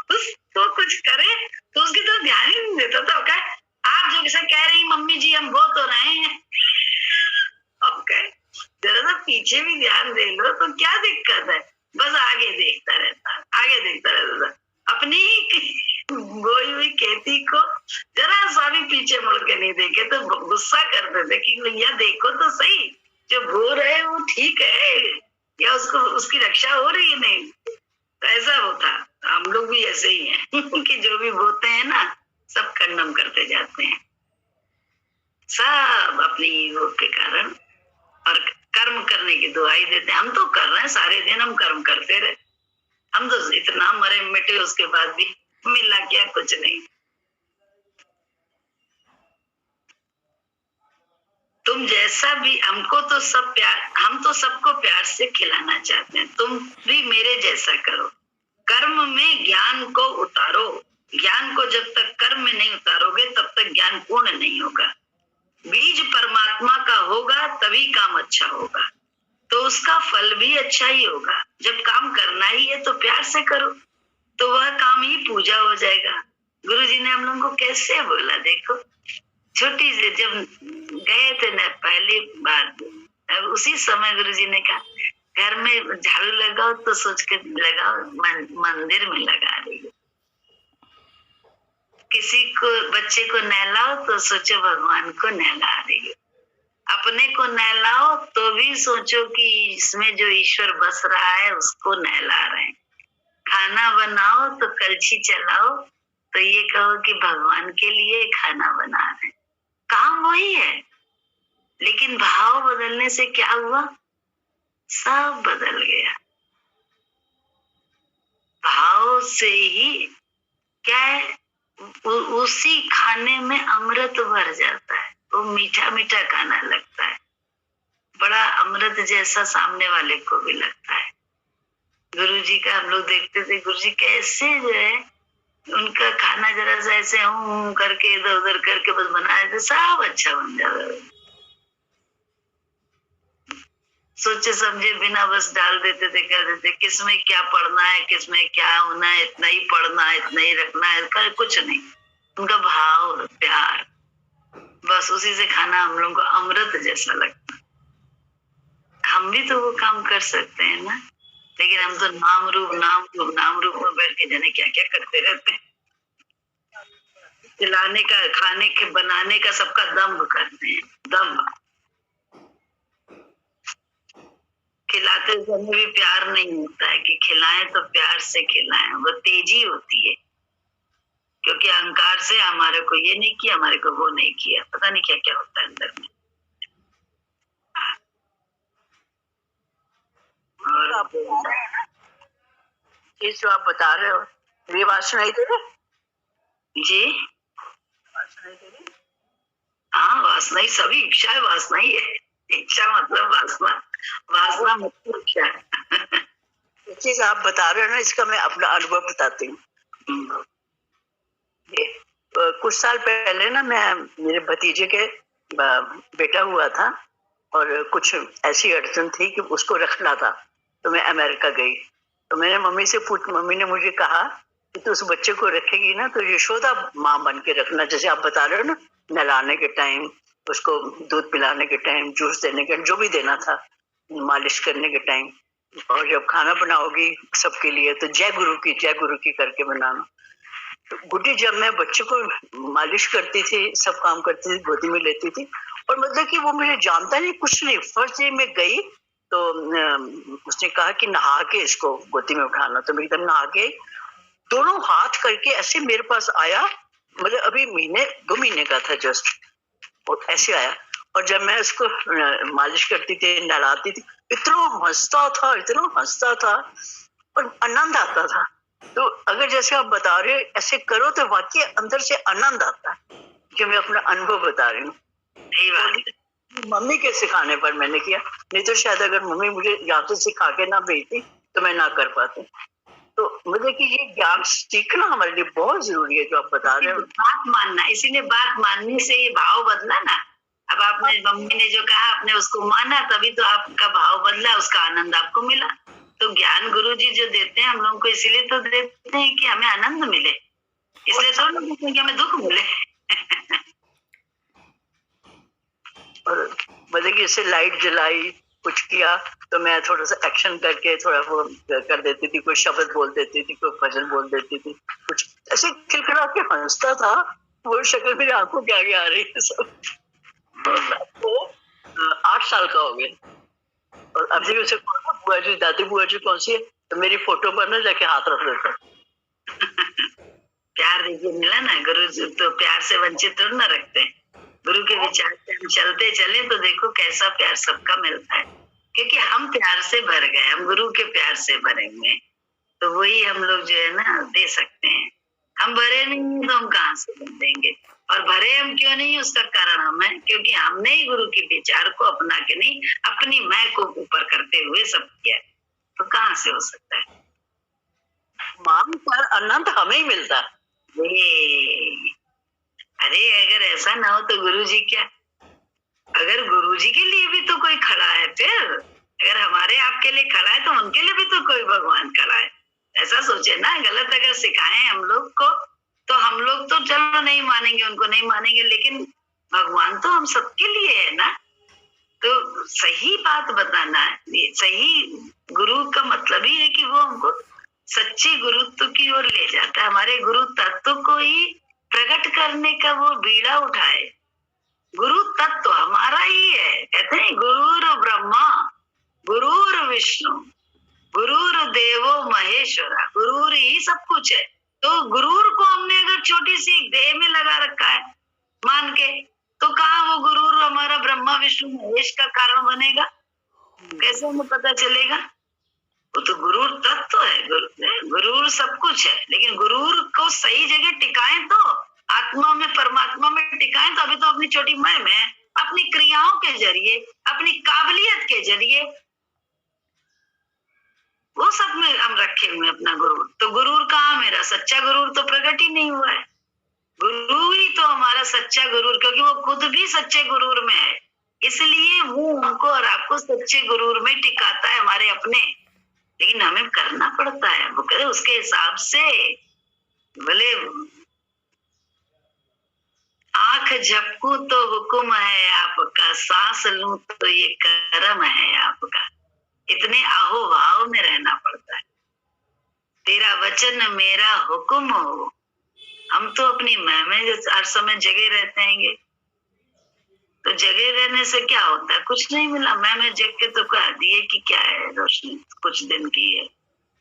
S1: उसको कुछ करे तो उसकी तो ध्यान ही नहीं देता था। क्या आप जो किसे कह रही मम्मी जी हम बो तो रहे हैं, ओके जरा सा पीछे भी ध्यान दे लो तो क्या दिक्कत है, बस आगे देखता रहता अपनी बोई हुई खेती को जरा सा भी पीछे मुड़ के नहीं देखे तो गुस्सा करते थे कि भैया देखो तो सही, जो बो रहे हैं वो ठीक है या उसको उसकी रक्षा हो रही है नहीं। तो ऐसा होता, हम लोग भी ऐसे ही हैं कि जो भी बोते हैं ना सब खंडन करते जाते हैं, सब अपनी ईगो के कारण, और कर्म करने की दुआई देते हैं। हम तो कर रहे हैं, सारे दिन हम कर्म करते रहे, हम तो इतना मरे मिटे उसके बाद भी मिला क्या, कुछ नहीं। तुम जैसा भी, हमको तो सब प्यार, हम तो सबको प्यार से खिलाना चाहते हैं, तुम भी मेरे जैसा करो। कर्म में ज्ञान को उतारो, ज्ञान को जब तक कर्म में नहीं उतारोगे तब तक ज्ञान पूर्ण नहीं होगा। बीज परमात्मा का होगा तभी काम अच्छा होगा। तो उसका फल भी अच्छा ही होगा। जब काम करना ही है तो प्यार से करो, तो वह काम ही पूजा हो जाएगा। गुरु जी ने हम लोगों को कैसे बोला, देखो छोटी से जब गए थे ना पहली बार, उसी समय गुरु जी ने कहा घर में झाड़ू लगाओ तो सोच के लगाओ मंदिर में लगा रही हो, किसी को बच्चे को नहलाओ तो सोचो भगवान को नहला रही हो, अपने को नहलाओ तो भी सोचो कि इसमें जो ईश्वर बस रहा है उसको नहला रहे हैं, खाना बनाओ तो कलछी चलाओ तो ये कहो कि भगवान के लिए खाना बना रहे हैं। काम वही है, लेकिन भाव बदलने से क्या हुआ, सब बदल गया। भाव से ही क्या है, उसी खाने में अमृत भर जाता है, वो मीठा मीठा खाना लगता है, बड़ा अमृत जैसा सामने वाले को भी लगता है। गुरु जी का हम लोग देखते थे, गुरु जी कैसे जो है उनका खाना जरा सा ऐसे हूं करके इधर उधर करके बस बनाए थे, सब अच्छा बन जाता, सोचे समझे बिना बस डाल देते थे, कर देते, किसमें क्या पढ़ना है किसमें क्या होना है, इतना ही पढ़ना है इतना ही रखना है, कुछ नहीं। उनका भाव प्यार, बस उसी से खाना हम लोगों को अमृत जैसा लगता। हम भी तो वो काम कर सकते हैं ना, लेकिन हम तो नाम रूप में बैठ के जाने क्या क्या करते रहते हैं, खिलाने का खाने के बनाने का सबका दम्भ करते हैं, दम्भ। खिलाते समय भी प्यार नहीं होता है कि खिलाएं तो प्यार से खिलाएं, वो तेजी होती है, क्योंकि अहंकार से हमारे को ये नहीं किया, हमारे को वो नहीं किया, पता नहीं क्या क्या होता है अंदर में। और
S2: ये जो आप बता रहे हो ये वासना ही दे रहे
S1: जी, हाँ वासना ही, सभी इच्छा वासना ही है। इच्छा मतलब वासना, वासना मतलब इच्छा।
S2: ये चीज आप बता रहे हो ना, इसका मैं अपना अनुभव बताती हूँ। कुछ साल पहले ना मैं, मेरे भतीजे के बेटा हुआ था और कुछ ऐसी अड़चन थी कि उसको रखना था, तो मैं अमेरिका गई। तो मैंने मम्मी से मम्मी ने मुझे कहा कि तू उस बच्चे को रखेगी ना तो यशोदा माँ बन के रखना, जैसे आप बता रहे हो ना, नहलाने के टाइम, उसको दूध पिलाने के टाइम, जूस देने के, जो भी देना था, मालिश करने के टाइम, और जब खाना बनाओगी सबके लिए तो जय गुरु की करके बनाना। तो बुढ़ी जब मैं बच्चे को मालिश करती थी, सब काम करती थी, गोदी में लेती थी, और मतलब कि वो मुझे जानता नहीं कुछ नहीं। फर्स्ट डे में गई तो उसने कहा कि नहा के इसको गोदी में उठाना, तो मैं एकदम नहा के दोनों हाथ करके ऐसे मेरे पास आया, मतलब अभी 2 महीने का था जस्ट, और ऐसे आया। और जब मैं उसको मालिश करती थी, नहलाती थी, इतना हंसता था और आनंद आता था। तो अगर जैसे आप बता रहे हो ऐसे करो तो वाकई अंदर से आनंद आता है, जो मैं अपना अनुभव बता रही हूँ।
S1: सही बात है।
S2: मम्मी के सिखाने पर मैंने किया, नहीं तो शायद अगर मम्मी मुझे यहाँ से सिखा के ना भेजती तो मैं ना कर पाती। तो मुझे कि ये ज्ञान सीखना हमारे लिए बहुत जरूरी है, जो आप बता रहे हो।
S1: बात मानना, इसीलिए बात मानने से ये भाव बदला ना। अब आपने, मम्मी ने जो कहा आपने उसको माना, तभी तो आपका भाव बदला, उसका आनंद आपको मिला। तो ज्ञान गुरु जी जो देते हैं हम लोगों को, इसीलिए तो देते हैं कि हमें आनंद मिले, इसलिए तो नहीं देते कि हमें दुख मिले।
S2: और मतलब कि जैसे लाइट जलाई, कुछ किया, तो मैं थोड़ा सा एक्शन करके थोड़ा वो कर देती थी, कोई शब्द बोल देती थी, कोई भजन बोल देती थी, कुछ ऐसे खिलखिला के हंसता था। वो शक्ल मेरी आंखों के आगे आ रही है सब। तो 8 साल का हो गया, और अभी उसे बुआ जी, दादी बुआ जी कौन सी है, तो मेरी फोटो पर ना जाके हाथ रख देता।
S1: प्यार देखिए मिला ना, गुरु जी तो प्यार से वंचित थोड़ा ना रखते हैं। गुरु के विचार से हम चलते चले तो देखो कैसा प्यार सबका मिलता है, क्योंकि हम प्यार से भर गए, हम गुरु के प्यार से भरे हुए, तो वही हम लोग जो है ना दे सकते हैं। हम भरे नहीं तो हम कहाँ से देंगे, और भरे हम क्यों नहीं, उसका कारण हम है, क्योंकि हमने ही गुरु के विचार को अपना के नहीं, अपनी मैं को ऊपर करते हुए सब किया, तो कहाँ से हो सकता है।
S2: मांग पर आनंद हमें ही मिलता है।
S1: अरे अगर ऐसा ना हो तो गुरु जी क्या, अगर गुरु जी के लिए भी तो कोई खड़ा है, फिर अगर हमारे के लिए खड़ा है तो उनके लिए भी तो कोई भगवान खड़ा है, ऐसा सोचे ना। गलत अगर सिखाएं हम लोग को तो हम लोग तो चलो नहीं मानेंगे, उनको नहीं मानेंगे, लेकिन भगवान तो हम सबके लिए है ना। तो सही बात बताना है, सही गुरु का मतलब ही है कि वो हमको सच्चे गुरुत्व की ओर ले जाता है, हमारे गुरु तत्व को ही प्रकट करने का वो बीड़ा उठाए। गुरु तत्व हमारा ही है, कहते हैं गुरुर ब्रह्मा गुरुर विष्णु गुरुर देवो महेश्वरा, गुरुर ही सब कुछ है। तो गुरुर को हमने अगर छोटी सी देह में लगा रखा है मान के, तो कहाँ वो गुरुर हमारा ब्रह्मा विष्णु महेश का कारण बनेगा? कैसे हमें पता चलेगा? वो तो गुरुर तत्व है, गुरुर सब कुछ है, लेकिन गुरुर को सही जगह टिकाएं तो आत्मा में परमात्मा में टिकाएं तो अभी तो अपनी छोटी मैं में अपनी क्रियाओं के जरिए अपनी काबिलियत के जरिए वो सब में हम रखे हुए अपना गुरुर। तो गुरुर कहाँ मेरा सच्चा गुरुर तो प्रकट ही नहीं हुआ है। गुरु ही तो हमारा सच्चा गुरुर, क्योंकि वो खुद भी सच्चे गुरुर में है, इसलिए वो हमको और आपको सच्चे गुरुर में टिकाता है हमारे अपने। लेकिन हमें करना पड़ता है, वो कहते उसके हिसाब से। भले आंख झपकू तो हुक्म है आपका, सांस लूं तो ये कर्म है आपका। इतने आहो भाव में रहना पड़ता है। तेरा वचन मेरा हुक्म हो। हम तो अपनी मैं में हर समय जगे रहते हैं, तो जगे रहने से क्या होता है? कुछ नहीं मिला। मैं जग के तो कह दिए कि क्या है, रोशनी कुछ दिन की है,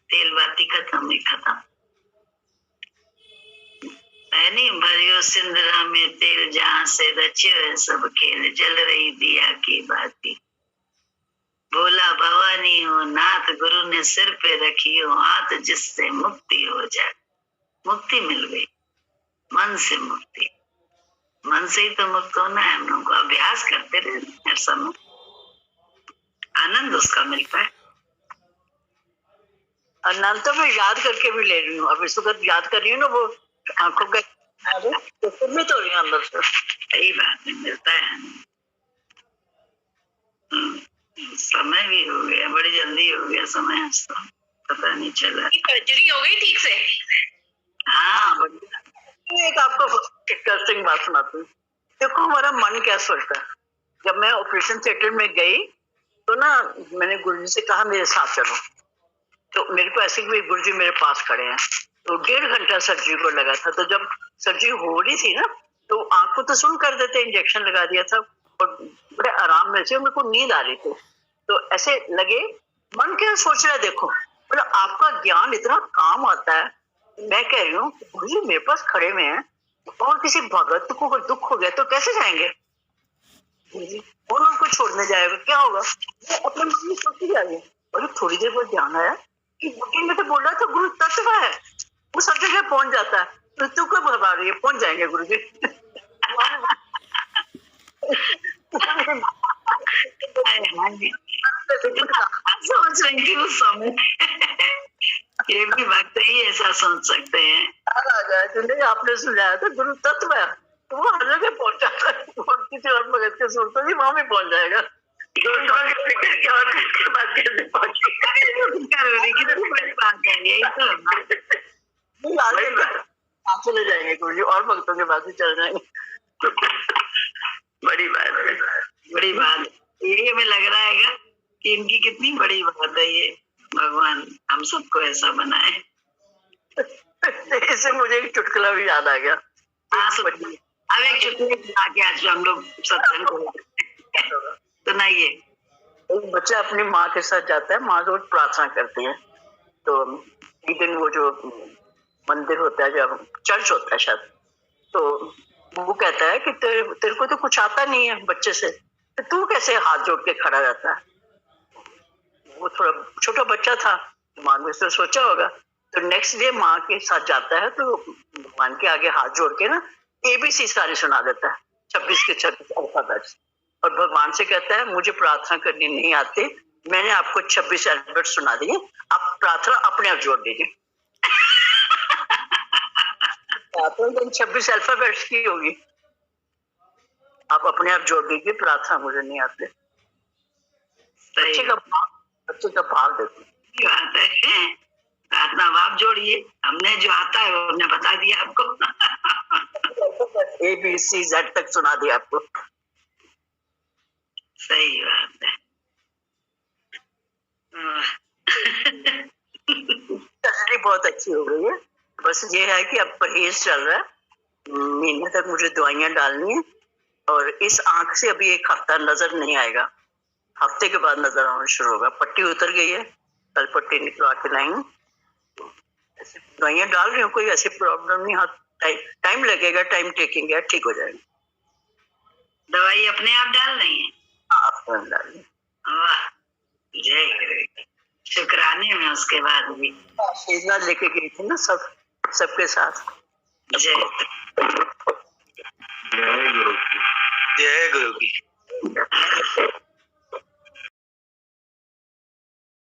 S1: तेल बाती खत्म ही खत्म है। नहीं भरियो सिंदरा में तेल, जहां से रचे है सब खेल, जल रही दिया की बाती। भोला भवानी हो नाथ, गुरु ने सिर पे रखी हो हाथ, जिससे मुक्ति हो जाए। मुक्ति मिल गई, मन से मुक्ति। मन से ही तो मुक्त होना है हम लोगों को। अभ्यास करते रहे हर समय, आनंद उसका मिलता है।
S2: अनंत में याद करके भी ले रही हूँ, अब इस वक्त याद कर रही हूँ ना, वो आंखों के तो फिर में तो रही हूँ अंदर से।
S1: सही बात है, मिलता है। समय भी हो गया, बड़ी जल्दी हो गया समय, तो पता नहीं चला।
S3: सर्जरी हो गई ठीक से?
S1: हाँ,
S2: एक आपको इंटरेस्टिंग बात सुनाती हूँ। देखो हमारा मन क्या सोचता है। जब मैं ऑपरेशन थिएटर में गई तो ना मैंने गुरुजी से कहा मेरे साथ चलो, तो मेरे को ऐसे भी गुरुजी मेरे पास खड़े हैं, तो 1.5 घंटा सर्जरी को लगा था। तो जब सर्जरी हो रही थी ना, तो आंख को तो सुन कर देते, इंजेक्शन लगा दिया था और बड़े आराम में से, मेरे को नींद आ रही थी। तो ऐसे लगे मन क्या सोच रहा है, देखो मतलब आपका ज्ञान इतना काम आता है। मैं कह रही हूँ गुरुजी मेरे पास खड़े में हैं, और किसी भगत को कोई दुख हो गया तो कैसे जाएंगे? उनको छोड़ने जाएगा क्या होगा? अपने मन में सोचती जाएगी। और थोड़ी देर बाद ध्यान आया कि बुकिंग में तो बोल रहा था गुरु तत्व है, वो सब जगह पहुंच जाता है, तो तू कब घबरा रही है? पहुंच जाएंगे गुरु जी।
S1: सोच रही थी उस समय। ये भी बात ही ऐसा सोच सकते हैं।
S2: आ जाए तुमने, आपने सुझाया था गुरु तत्व है, तो वो हर जगह पहुंच जाता है, और किसी और भगत के सोचता नहीं वहां भी पहुंच जाएगा। चले जाएंगे गुरु जी, और भक्तों के पास ही चल जाएंगे।
S1: बड़ी बात है, बड़ी बात। ये हमें लग रहा है कि इनकी कितनी बड़ी बात है ये, भगवान हम सबको ऐसा बनाए।
S2: इससे मुझे एक चुटकुला भी याद आ गया।
S1: हाँ, अब एक चुटकुला सुना के आज हम लोग सत्संग सुनाइए।
S2: एक बच्चा अपनी माँ के साथ जाता है, माँ रोज प्रार्थना करती है। तो एक दिन वो जो मंदिर होता है, जब चर्च होता है शायद, तो वो कहता है कि तेरे को तो कुछ आता नहीं है बच्चे से, तो तू कैसे हाथ जोड़ के खड़ा रहता है? वो थोड़ा छोटा बच्चा था, माँ ने तो सोचा होगा। तो नेक्स्ट डे माँ के साथ जाता है, तो भगवान के आगे हाथ जोड़ के ना ABC सारे सुना देता है, 26 के 26 अल्फाबेट्स, और भगवान से कहता है मुझे प्रार्थना करनी नहीं आती, मैंने आपको 26 अल्फाबेट सुना दिए, आप प्रार्थना अपने आप जोड़ दीजिए। 26 अल्फाबेट्स की होगी, आप अपने आप जोड़ दीजिए, प्रार्थना मुझे नहीं आती। बच्चे का भाव देखो।
S1: ये बात है, प्रार्थना भाव जोड़िए। हमने जो आता है वो हमने बता दिया आपको।
S2: ABC Z तक सुना दिया आपको।
S1: सही बात है।
S2: तसल्ली बहुत अच्छी हो गई है। बस ये है कि अब परहेज चल रहा है, महीने तक मुझे दवाइयां डालनी है, और इस आंख से अभी 1 हफ्ता नजर नहीं आएगा, हफ्ते के बाद नजर आना शुरू होगा। पट्टी उतर गई है, कल पट्टी निकलवा के लाएंगे। दवाइयां डाल रही हूँ, कोई ऐसी प्रॉब्लम नहीं। हाँ, टाइम लगेगा, टाइम टेकिंग है, ठीक हो जाएगा।
S1: दवाई अपने आप डाल रही है?
S2: आप डालिए।
S1: वाह, जय गुरु। शुक्राने में उसके बाद भी
S2: आशीर्वाद लेके गई थी ना, सबके साथ।
S1: जय
S4: जय गुरु की।